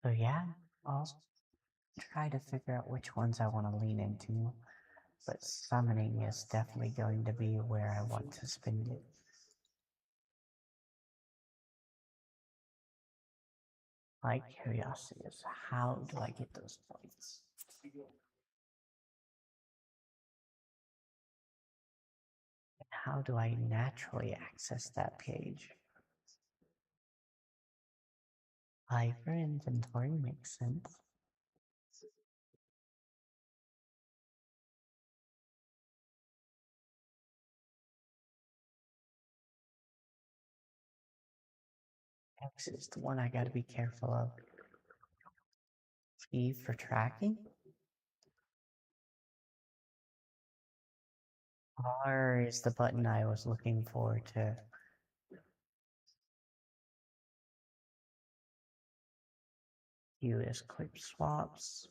So yeah, I'll try to figure out which ones I want to lean into. But summoning is definitely going to be where I want to spend it. My curiosity is how do I get those points? And how do I naturally access that page? Hyper inventory makes sense. X is the one I gotta be careful of. T for tracking. R is the button I was looking for to do as quick swaps.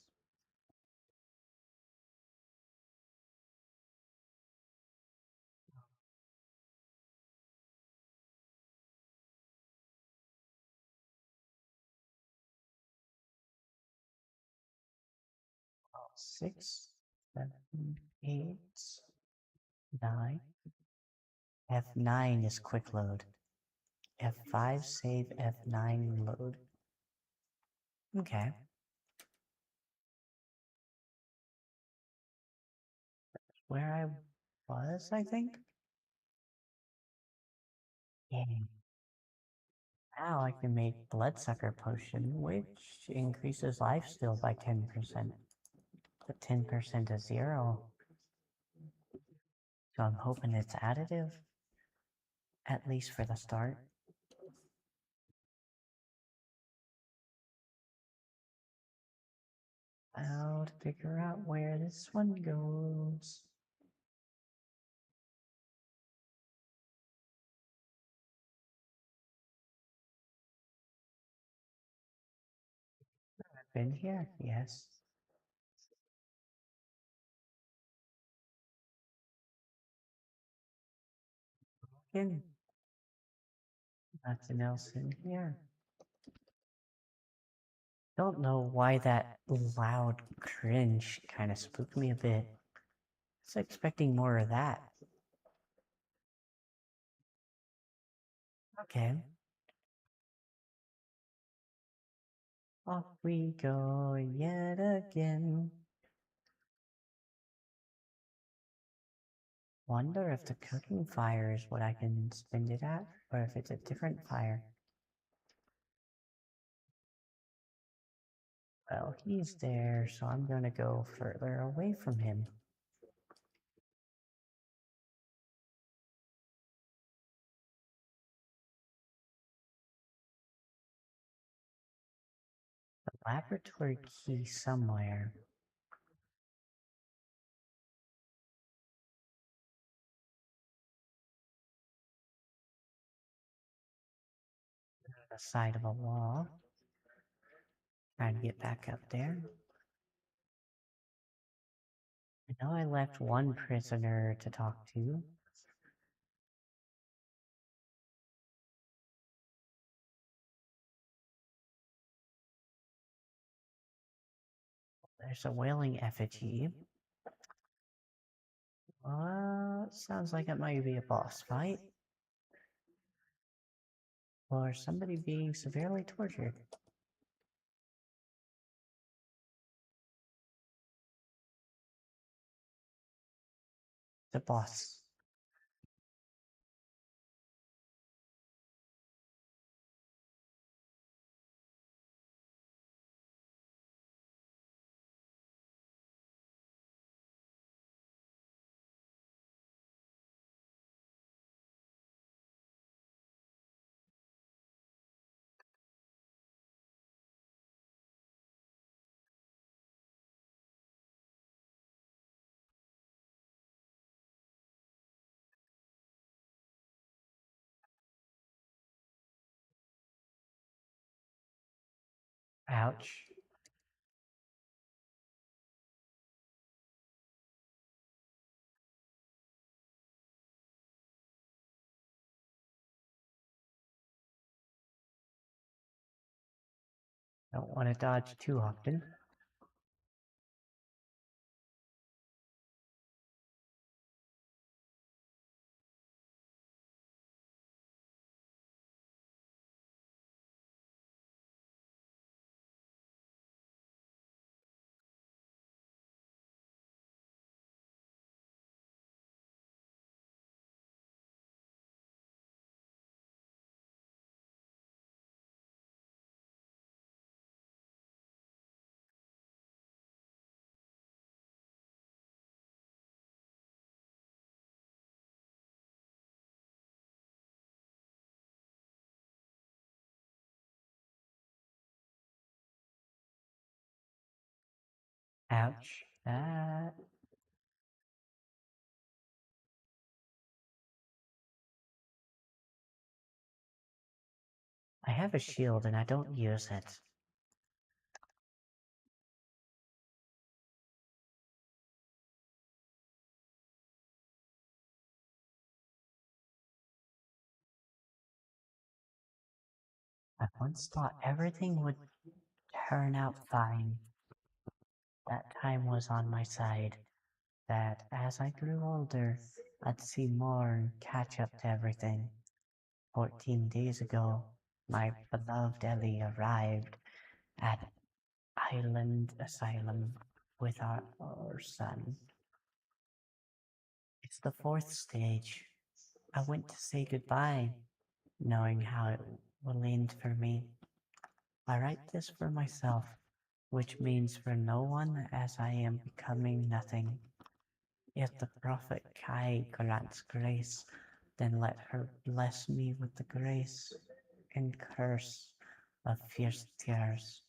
Six, 7, 8, 9. F9 is quick load. F5 save, F9 load. Okay. Where I was, I think? Yeah. Now I can make Bloodsucker Potion, which increases lifesteal by 10%. But 10% is 0. So I'm hoping it's additive. At least for the start. How to figure out where this one goes. I've been here, yes. Again, nothing else in here. Don't know why that loud cringe kind of spooked me a bit. I was expecting more of that. Okay. Off we go yet again. Wonder if the cooking fire is what I can spend it at, or if it's a different fire. Well, he's there, so I'm gonna go further away from him. The laboratory key somewhere. The side of a wall. Trying to get back up there. I know I left one prisoner to talk to. There's a wailing effigy. Sounds like it might be a boss fight. Or somebody being severely tortured. The boss. Ouch. Don't want to dodge too often. Ouch. I have a shield and I don't use it. I once thought everything would turn out fine. That time was on my side. That as I grew older, I'd see more and catch up to everything. 14 days ago, my beloved Ellie arrived at Island Asylum with our son. It's the fourth stage. I went to say goodbye, knowing how it will end for me. I write this for myself, which means for no one, as I am becoming nothing. If the prophet Kai grants grace, then let her bless me with the grace and curse of fierce tears.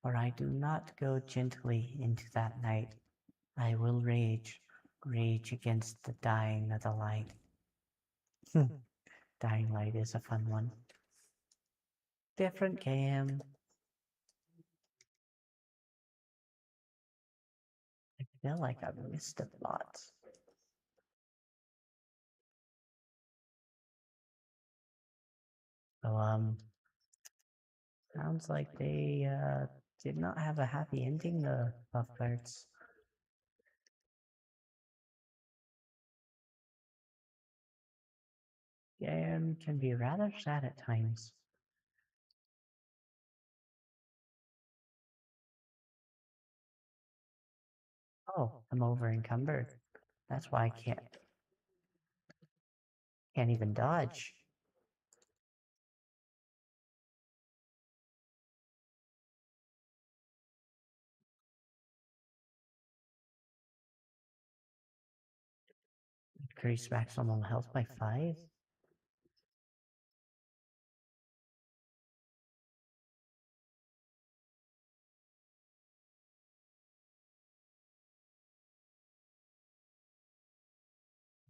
For I do not go gently into that night. I will rage, rage against the dying of the light. Dying light is a fun one. Different game. I feel like I've missed a lot. So, sounds like they, did not have a happy ending, the Buffbirds. Game can be rather sad at times. Oh, I'm over encumbered. That's why I can't even dodge. Increase maximum health by 5?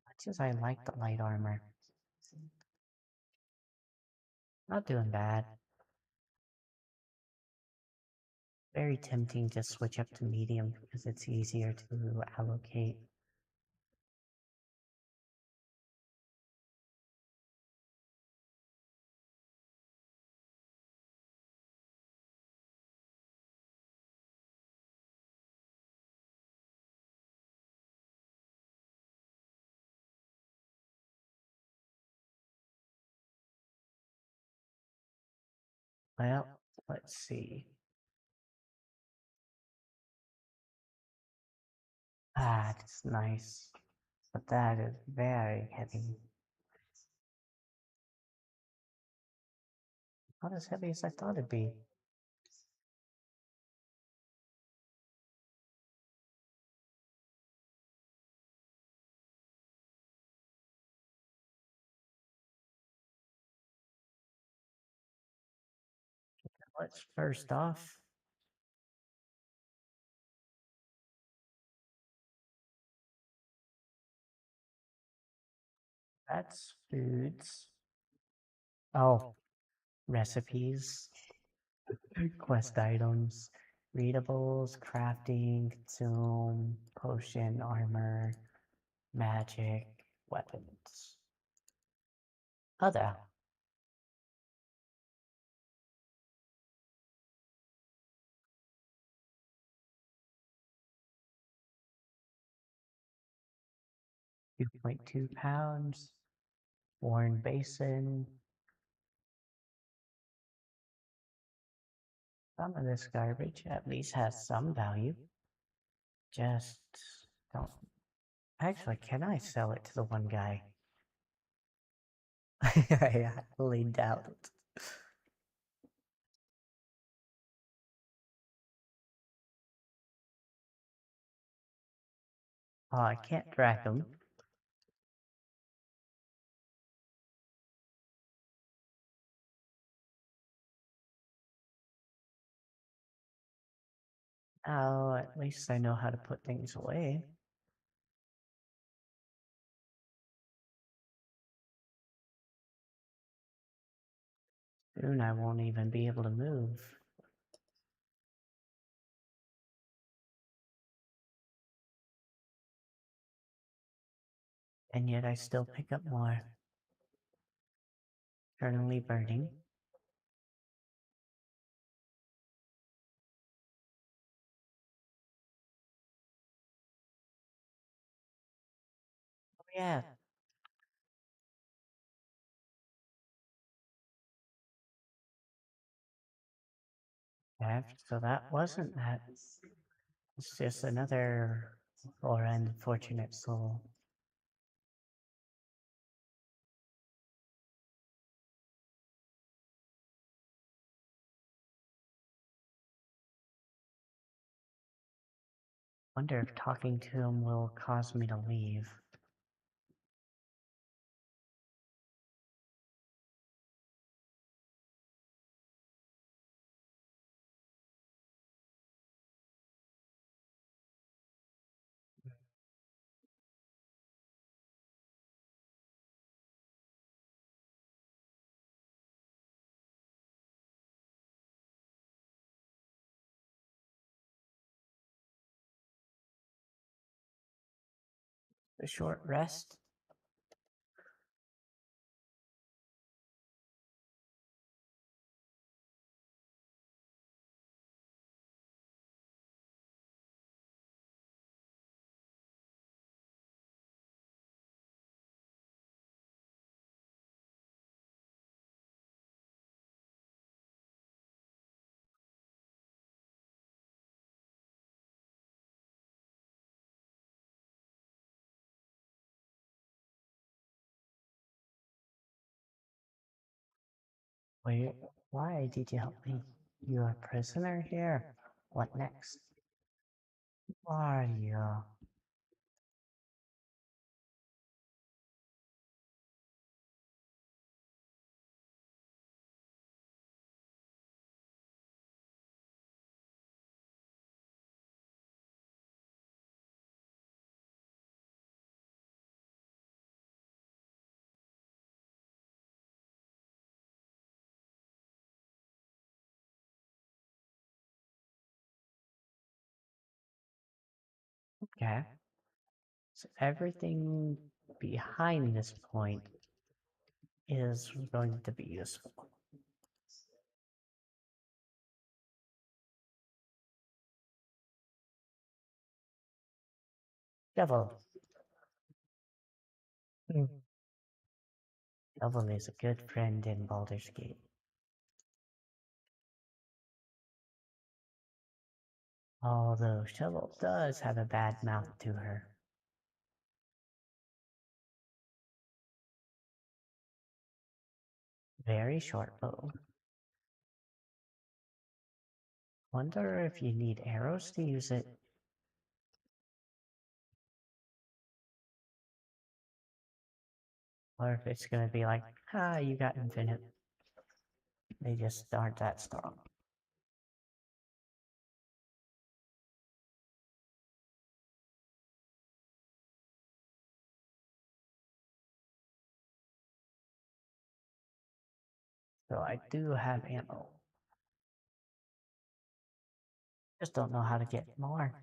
Much as I like the light armor. Not doing bad. Very tempting to switch up to medium because it's easier to allocate. Well, let's see. Ah, it's nice. But that is very heavy. Not as heavy as I thought it'd be. Let's first off, that's foods. Oh, recipes, quest items, readables, crafting, consume, potion, armor, magic, weapons. Other. 2.2 pounds. Worn basin. Some of this garbage at least has some value. Just don't. Actually, can I sell it to the one guy? I highly doubt it. Oh, I can't track him. Oh, at least I know how to put things away. Soon I won't even be able to move. And yet I still pick up more. Eternally burning. Oh yeah. So that wasn't that. It's just another poor unfortunate soul. Wonder if talking to him will cause me to leave. A short rest? Wait, why did you help me? You're a prisoner here? What next? Who are you? Okay. So everything behind this point is going to be useful. Devil. Hmm. Devil is a good friend in Baldur's Gate. Although Shovel does have a bad mouth to her. Very short bow. Wonder if you need arrows to use it. Or if it's gonna be like, ah, you got infinite. They just aren't that strong. So I do have ammo. Just don't know how to get more.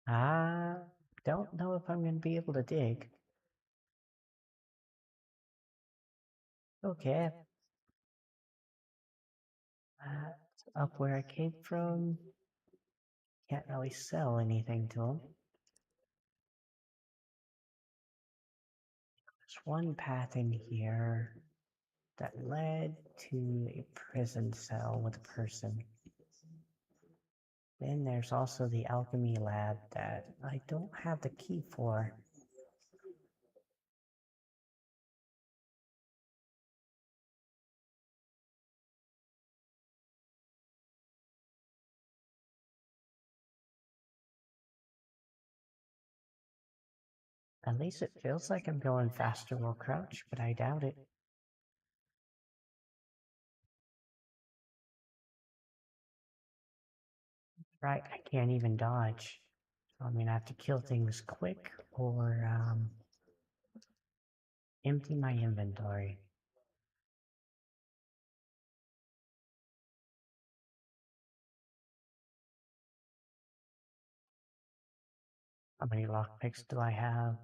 Ah, don't know if I'm gonna be able to dig. Okay, that's up where I came from. Can't really sell anything to them. There's one path in here that led to a prison cell with a person. Then there's also the alchemy lab that I don't have the key for. At least it feels like I'm going faster while crouched, but I doubt it. Right, I can't even dodge. So I'm gonna have to kill things quick or empty my inventory. How many lockpicks do I have?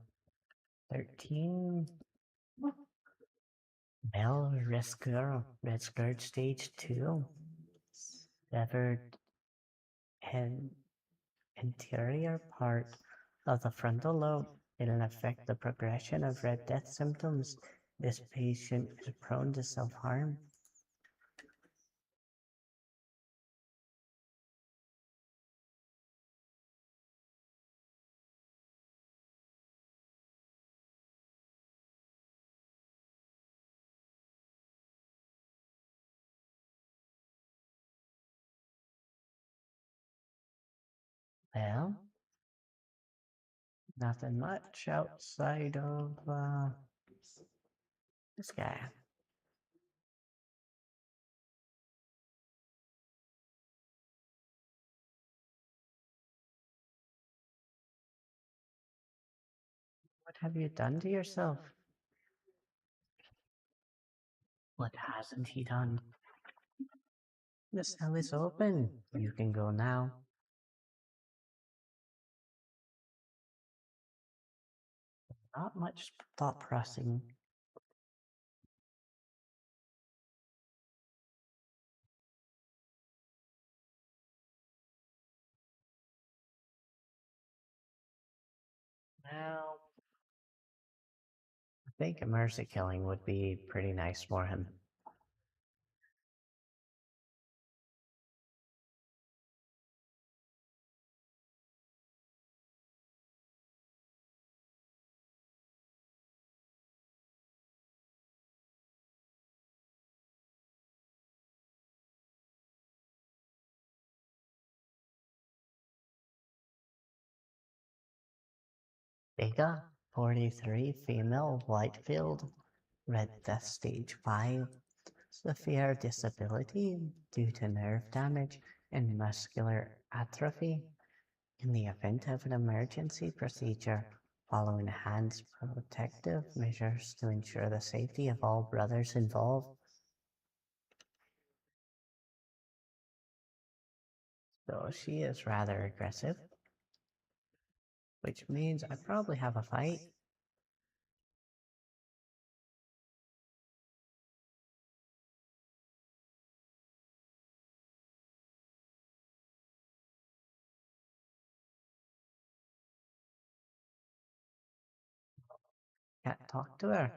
13. Bell Red Skirt Stage 2. Severed and anterior part of the frontal lobe. It'll affect the progression of Red Death symptoms. This patient is prone to self-harm. Well, nothing much outside of this guy. What have you done to yourself? What hasn't he done? The cell is open. You can go now. Not much thought processing. Well, I think a mercy killing would be pretty nice for him. Vega, 43, female, Whitefield, Red Death Stage 5, severe disability due to nerve damage and muscular atrophy. In the event of an emergency procedure, follow enhanced protective measures to ensure the safety of all brothers involved. So she is rather aggressive, which means I probably have a fight. Can't talk to her.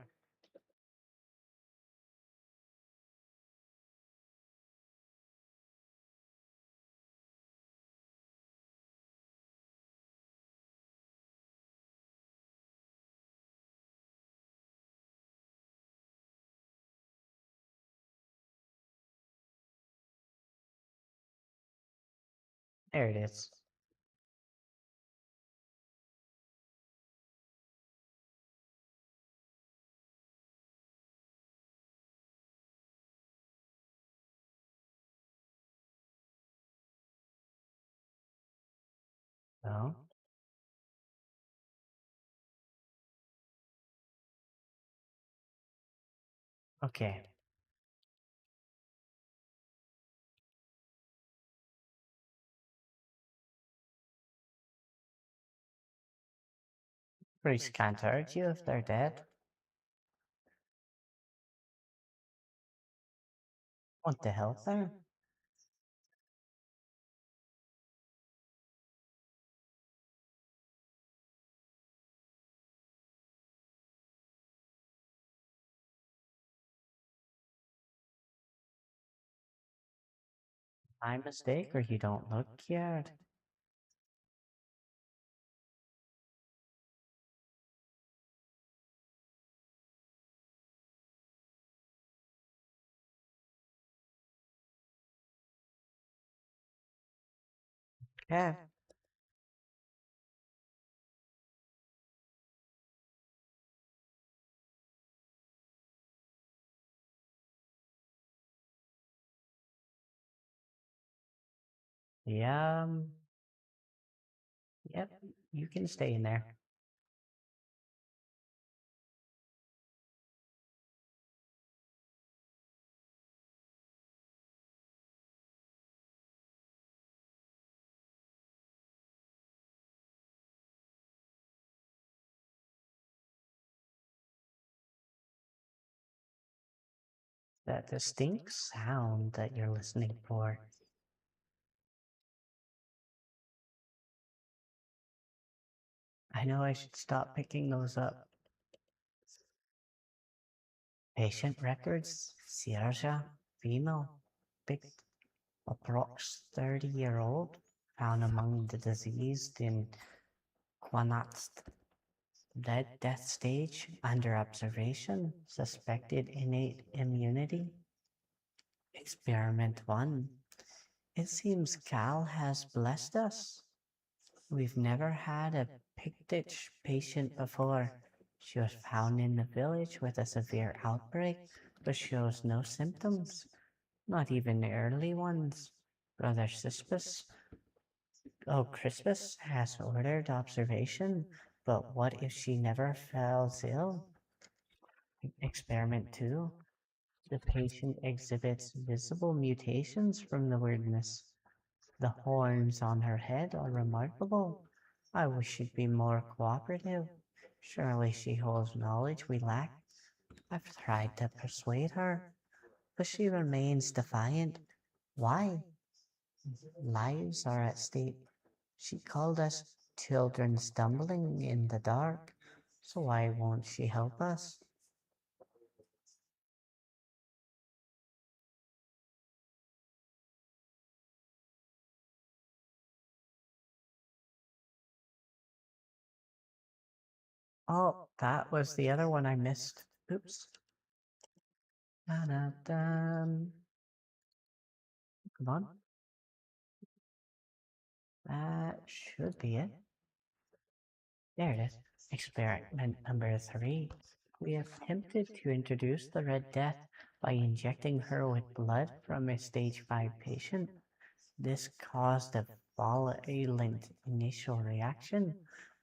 There it is. Oh, okay. Priest can't hurt you if they're dead. Want to help them? My mistake, or you don't look scared. Yeah, yeah, yep, you can stay in there. That distinct sound that you're listening for. I know I should stop picking those up. Patient records, Sierra, female, picked approx 30-year-old, found among the diseased in Quanatst. Dead death stage, under observation, suspected innate immunity. Experiment 1. It seems Cal has blessed us. We've never had a Pictich patient before. She was found in the village with a severe outbreak, but shows no symptoms, not even the early ones. Brother Crispus has ordered observation, but what if she never falls ill? Experiment 2. The patient exhibits visible mutations from the weirdness. The horns on her head are remarkable. I wish she'd be more cooperative. Surely she holds knowledge we lack. I've tried to persuade her, but she remains defiant. Why? Lives are at stake. She called us children stumbling in the dark. So why won't she help us? Oh, that was the other one I missed. Oops. Da-da-da. Come on. That should be it. There it is. Experiment number 3. We attempted to introduce the Red Death by injecting her with blood from a stage 5 patient. This caused a violent initial reaction,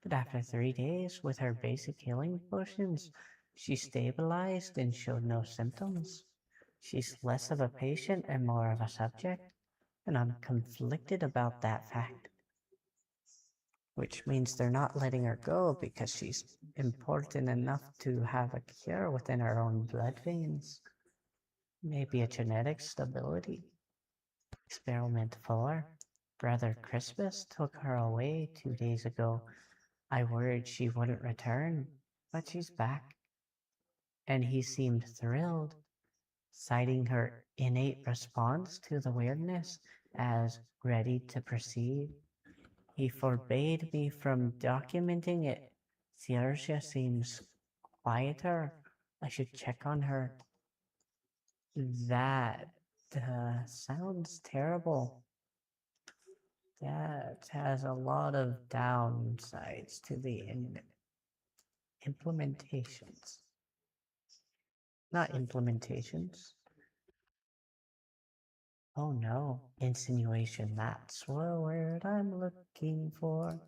but after 3 days with her basic healing potions, she stabilized and showed no symptoms. She's less of a patient and more of a subject, and I'm conflicted about that fact. Which means they're not letting her go because she's important enough to have a cure within her own blood veins. Maybe a genetic stability. Experiment 4. Brother Crispus took her away 2 days ago. I worried she wouldn't return. but she's back, and he seemed thrilled, citing her innate response to the weirdness as ready to proceed. He forbade me from documenting it. Theosia seems quieter. I should check on her. That sounds terrible. That has a lot of downsides to the implementations. Not implementations. Oh no, insinuation. That's the word I'm looking for.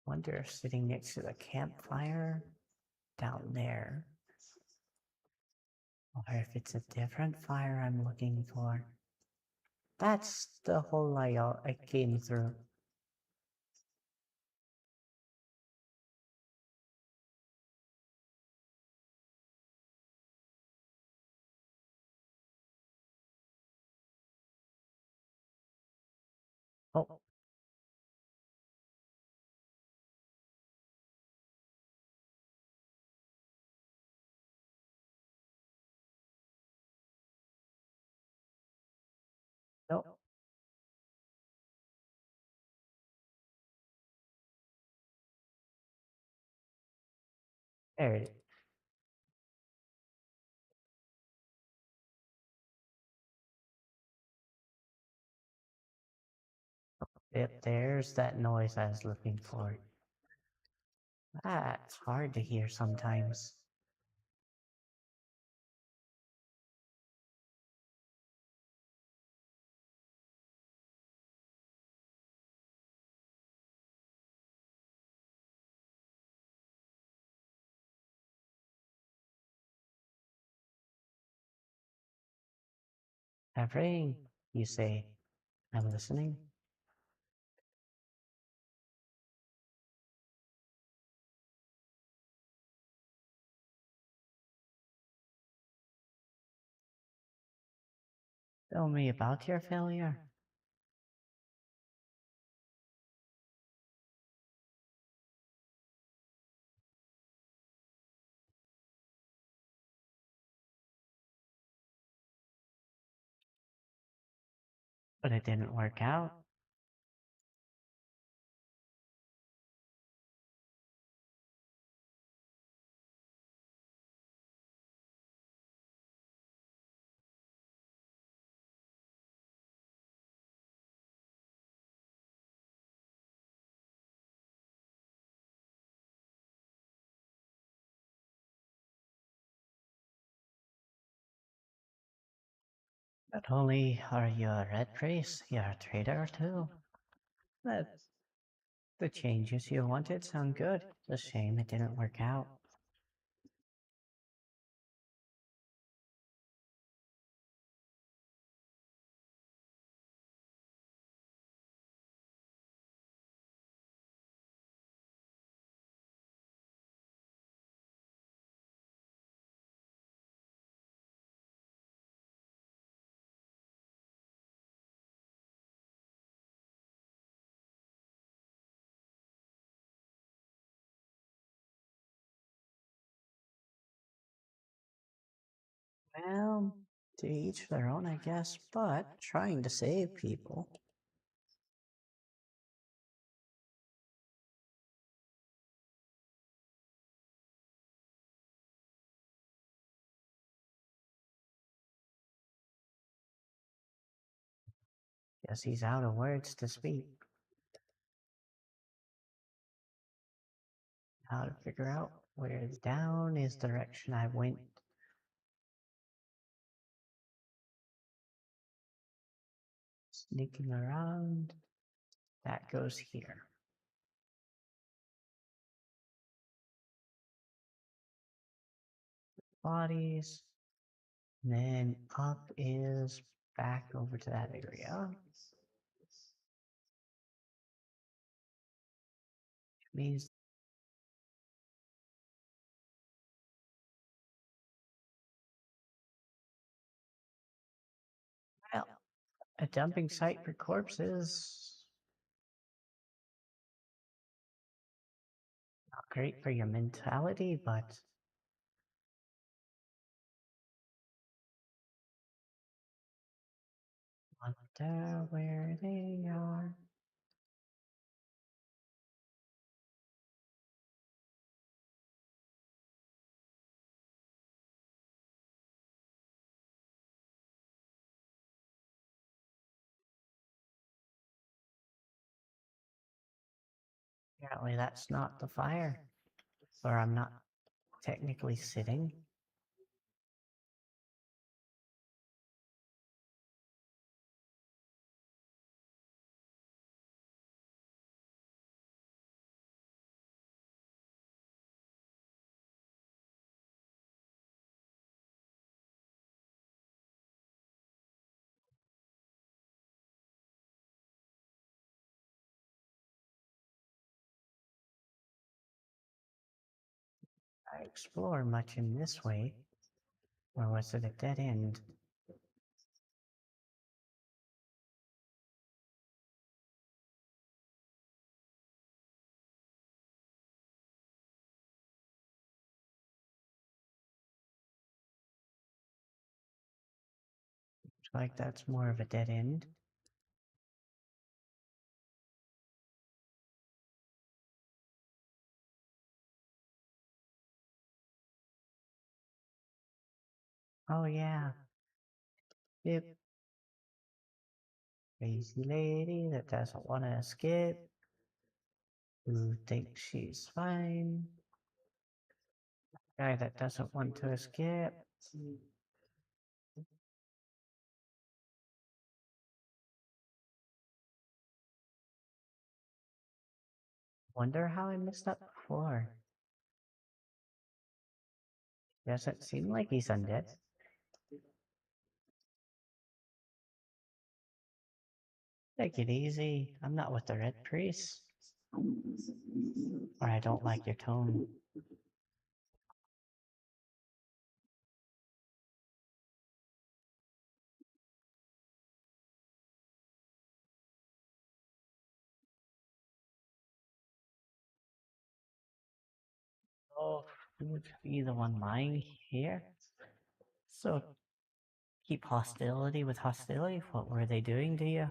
Wonder if sitting next to the campfire down there, or if it's a different fire I'm looking for. That's the whole layout I came through. Oh, no, there it is. Yep, there's that noise I was looking for. That's hard to hear sometimes. Everything you say, I'm listening. Tell me about your failure. But it didn't work out. Not only are you a red priest, you're a traitor too. But the changes you wanted sound good. It's a shame it didn't work out. Well, to each their own, I guess, but trying to save people. Guess he's out of words to speak. How to figure out where down is the direction I went. Sneaking around. That goes here. Bodies. Then up is back over to that area. Which means A dumping site for corpses. Not great for your mentality, but wonder where they are. Apparently, that's not the fire. Or I'm not technically sitting. I explore much in this way. Or was it a dead end? Looks like that's more of a dead end. Oh yeah. Yep. Crazy lady that doesn't want to escape. Who thinks she's fine. Guy that doesn't want to escape. Wonder how I missed that before. Doesn't seem like he's undead. Take it easy. I'm not with the Red Priest. Or I don't like your tone. Oh, who would be the one lying here? So, keep hostility with hostility? What were they doing to you?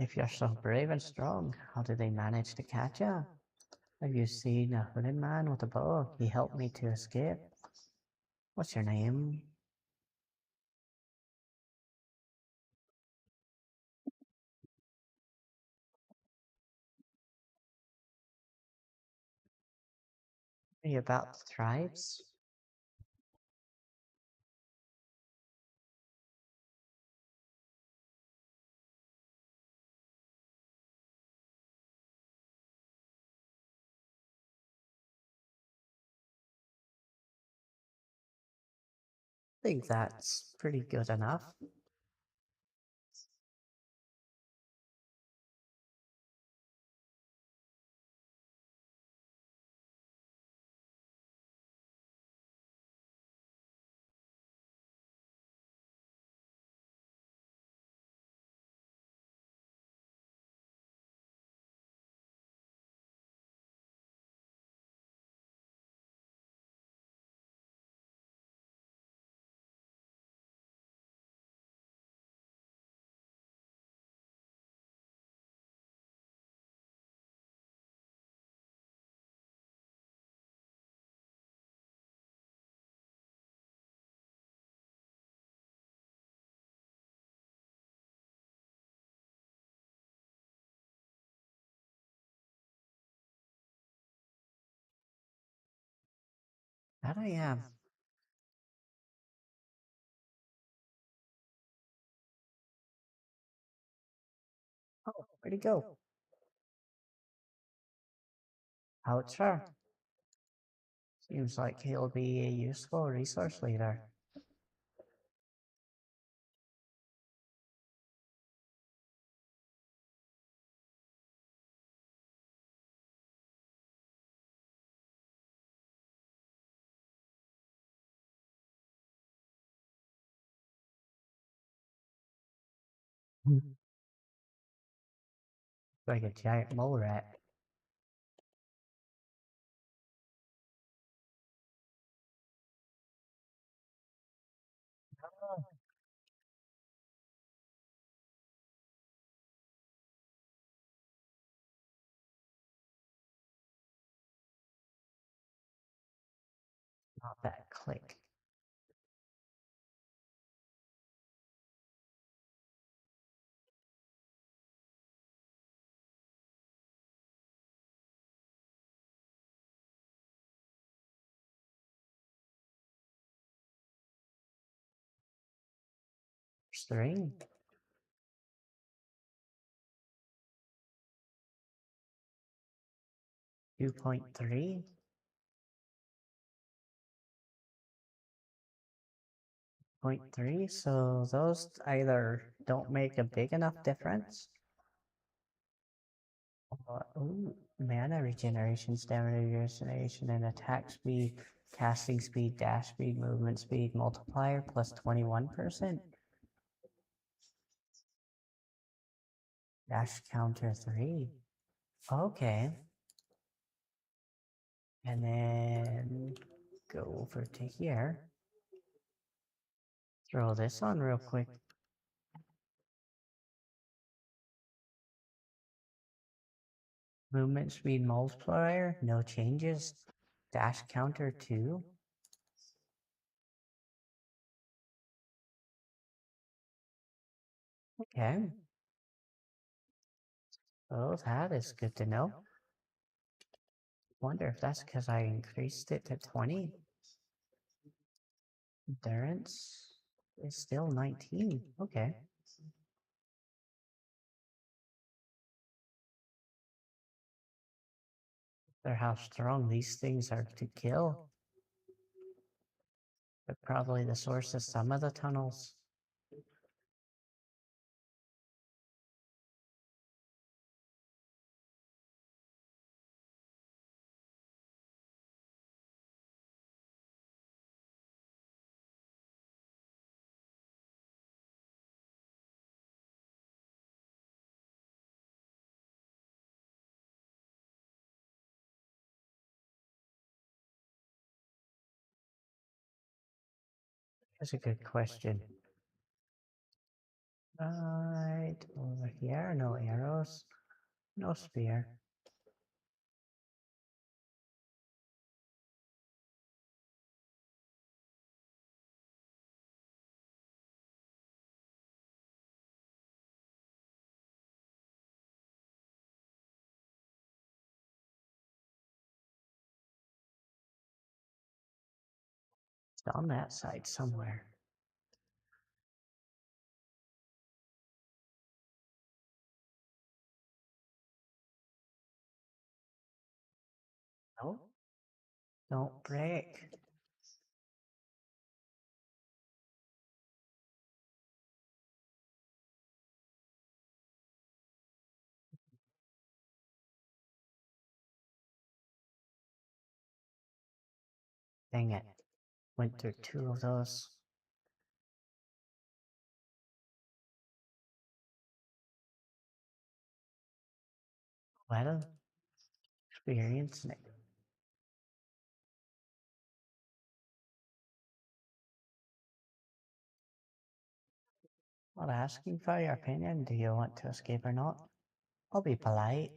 If you're so brave and strong, how did they manage to catch you? Have you seen a hooded man with a bow? He helped me to escape. What's your name? Are you about the tribes? I think that's pretty good enough. That I am. Oh, where'd he go? Out, sir. Seems like he'll be a useful resource leader. Like a giant mole rat. Not that click. String. 2.3. 0.3, so those either don't make a big enough difference. Ooh, mana regeneration, stamina regeneration, and attack speed, casting speed, dash speed, movement speed multiplier plus 21%. Dash counter 3. Okay. And then go over to here. Throw this on real quick. Movement speed multiplier, no changes. Dash counter 2. Okay. Oh, that is good to know. Wonder if that's because I increased it to 20. Endurance is still 19. Okay. Or how strong these things are to kill. But probably the source of some of the tunnels. That's a good question. Right over here, no arrows, no spear. It's on that side somewhere. No? Don't break. Dang it. Went through 2 of those. Well, experience. Not asking for your opinion. Do you want to escape or not? I'll be polite.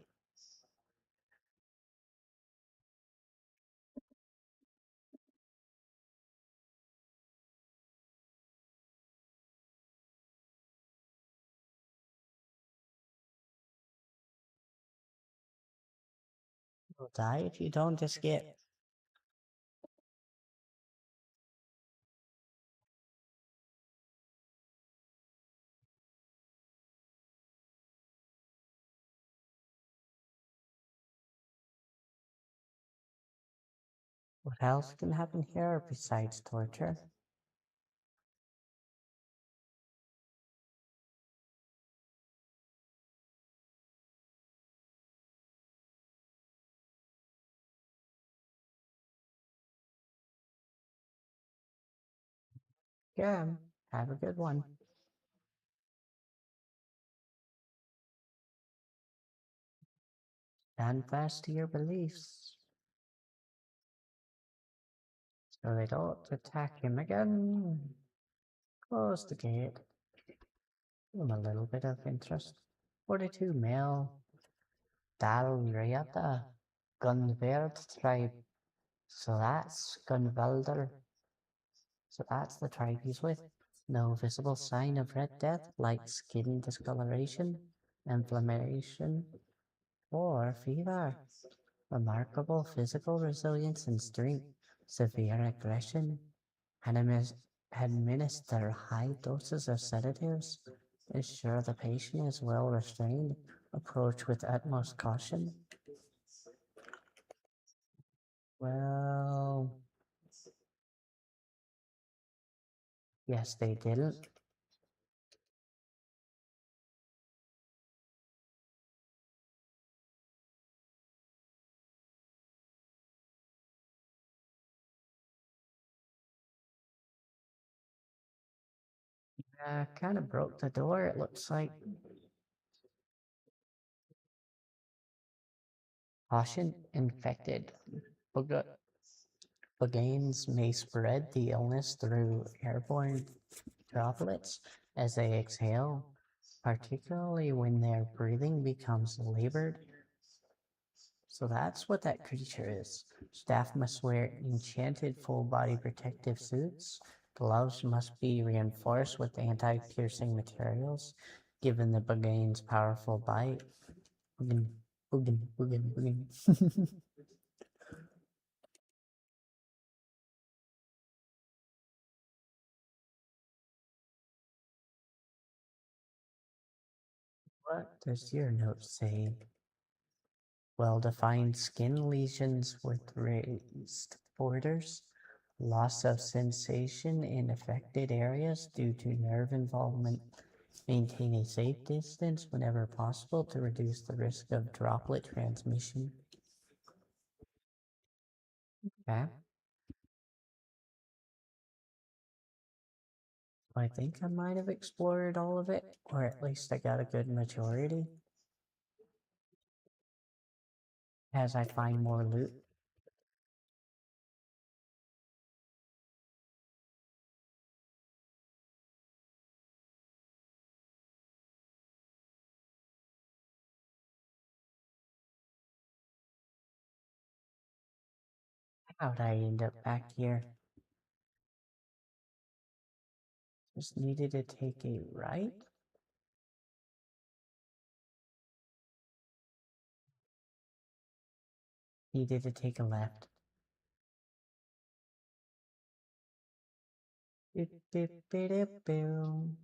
You'll die if you don't escape. What else can happen here besides torture? Yeah, have a good one. Stand fast to your beliefs so they don't attack him again. Close the gate. Give him a little bit of interest. 42 male. Dalriata. Gunverd tribe. So that's Gunvalder. So that's the tribe he's with. No visible sign of red death like skin discoloration, inflammation, or fever. Remarkable physical resilience and strength. Severe aggression. Administer high doses of sedatives. Ensure the patient is well restrained. Approach with utmost caution. Well, yes, they didn't. Kind of broke the door, it looks like. Caution infected. Bug- Buganes may spread the illness through airborne droplets as they exhale, particularly when their breathing becomes labored. So that's what that creature is. Staff must wear enchanted full body protective suits. Gloves must be reinforced with anti piercing materials, given the Bugane's powerful bite. Bugin, bugin. What does your note say? Well-defined skin lesions with raised borders, loss of sensation in affected areas due to nerve involvement. Maintain a safe distance whenever possible to reduce the risk of droplet transmission. Okay. I think I might have explored all of it, or at least I got a good majority. As I find more loot, how'd I end up back here? Just needed to take a right? Needed to take a left. Beep, beep, beep, beep, boom.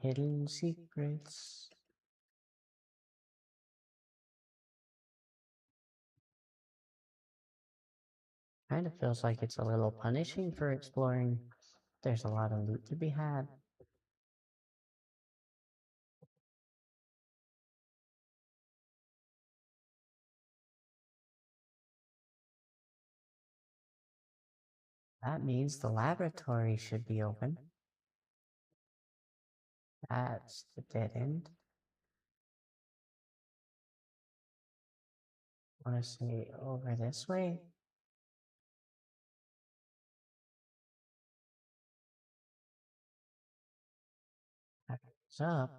Hidden secrets. Kind of feels like it's a little punishing for exploring. There's a lot of loot to be had. That means the laboratory should be open. That's the dead end. Want to say over this way? That's up.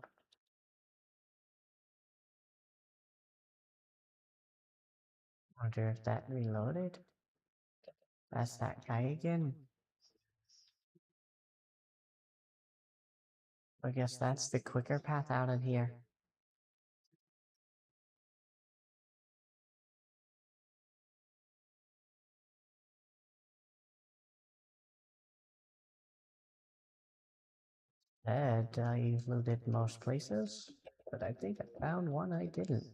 Wonder if that reloaded? That's that guy again. I guess that's the quicker path out of here. I looted most places, but I think I found one I didn't.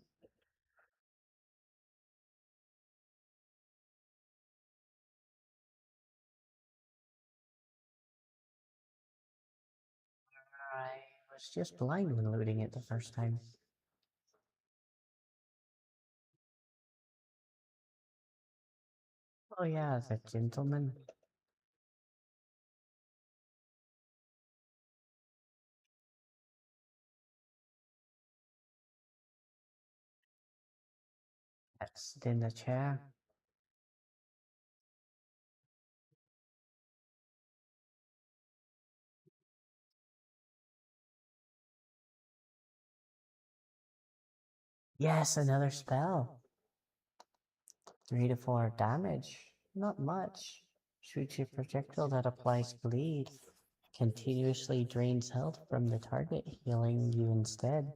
I was just blind when looting it the first time. Oh yeah, the gentleman. That's in the chair. Yes, another spell. 3 to 4 damage. Not much. Shoots a projectile that applies bleed. Continuously drains health from the target, healing you instead.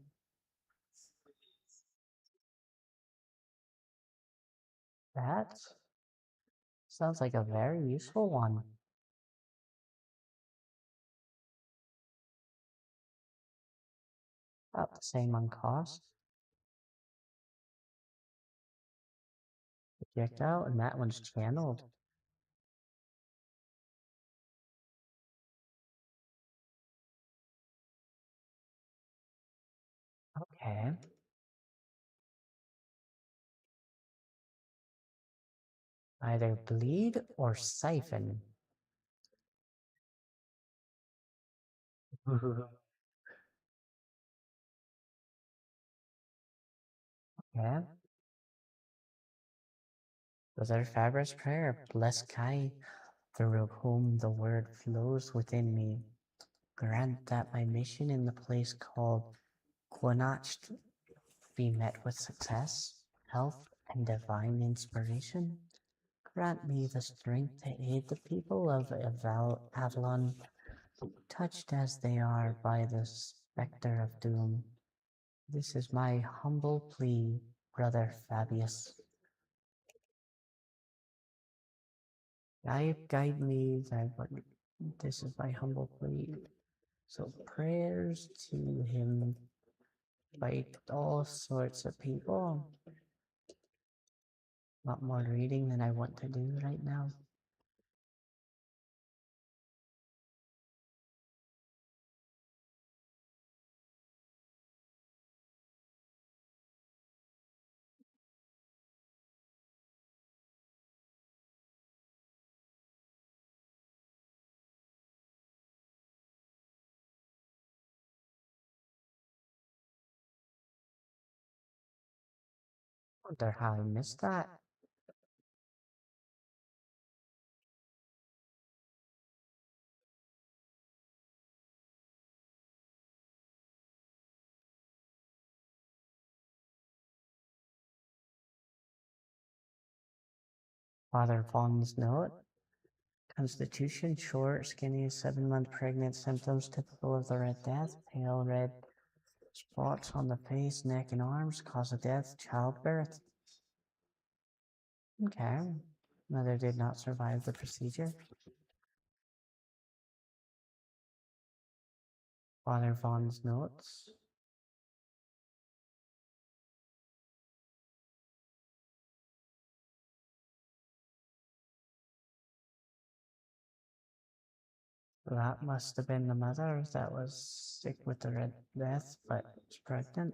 That sounds like a very useful one. About the same on cost. Projectile, and that one's channeled. Okay. Either bleed or siphon. Yeah. Was our Faber's prayer, bless Kai, through whom the word flows within me. Grant that my mission in the place called Quanacht be met with success, health, and divine inspiration. Grant me the strength to aid the people of Avalon, touched as they are by the spectre of doom. This is my humble plea, Brother Fabius. Guide me, this is my humble plea. So prayers to him by all sorts of people. A lot more reading than I want to do right now. Wonder how I missed that. Father Vaughn's note. Constitution short, skinny, 7-month pregnant, symptoms typical of the Red Death, pale red spots on the face, neck, and arms, cause of death, childbirth. Okay. Mother did not survive the procedure. Father Vaughn's notes. That must have been the mother that was sick with the Red Death, but was pregnant.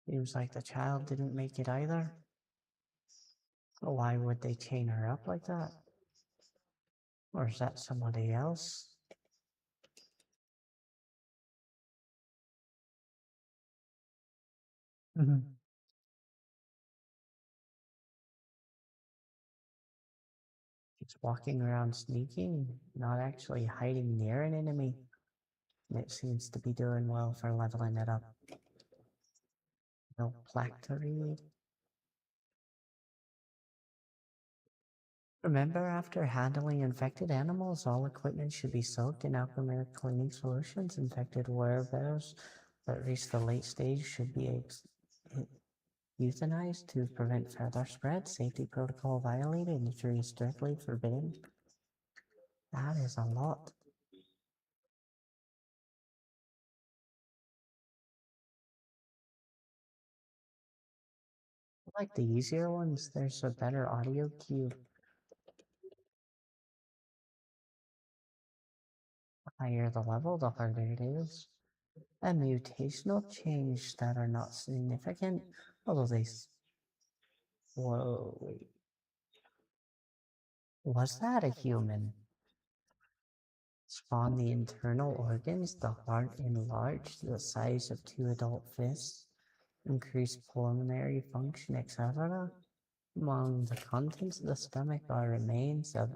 Seems like the child didn't make it either. Why would they chain her up like that? Or is that somebody else? Mhm. She's walking around sneaking, not actually hiding near an enemy. And it seems to be doing well for leveling it up. No plaque to read. Remember, after handling infected animals, all equipment should be soaked in alchemical cleaning solutions. Infected werebears that reach the late stage should be euthanized to prevent further spread. Safety protocol violated. Injury strictly forbidden. That is a lot. I like the easier ones. There's a better audio cue. The higher the level, the harder it is. A mutational change that are not significant, although they. Whoa, wait. Was that a human? Spawn the internal organs, the heart enlarged to the size of 2 adult fists, increase pulmonary function, etc. Among the contents of the stomach are remains of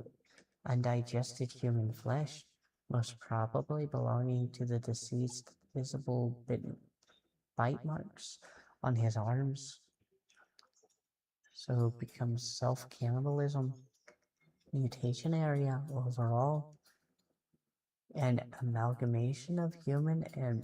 undigested human flesh, most probably belonging to the deceased, visible bite marks on his arms. So it becomes self-cannibalism. Mutation area overall. An amalgamation of human and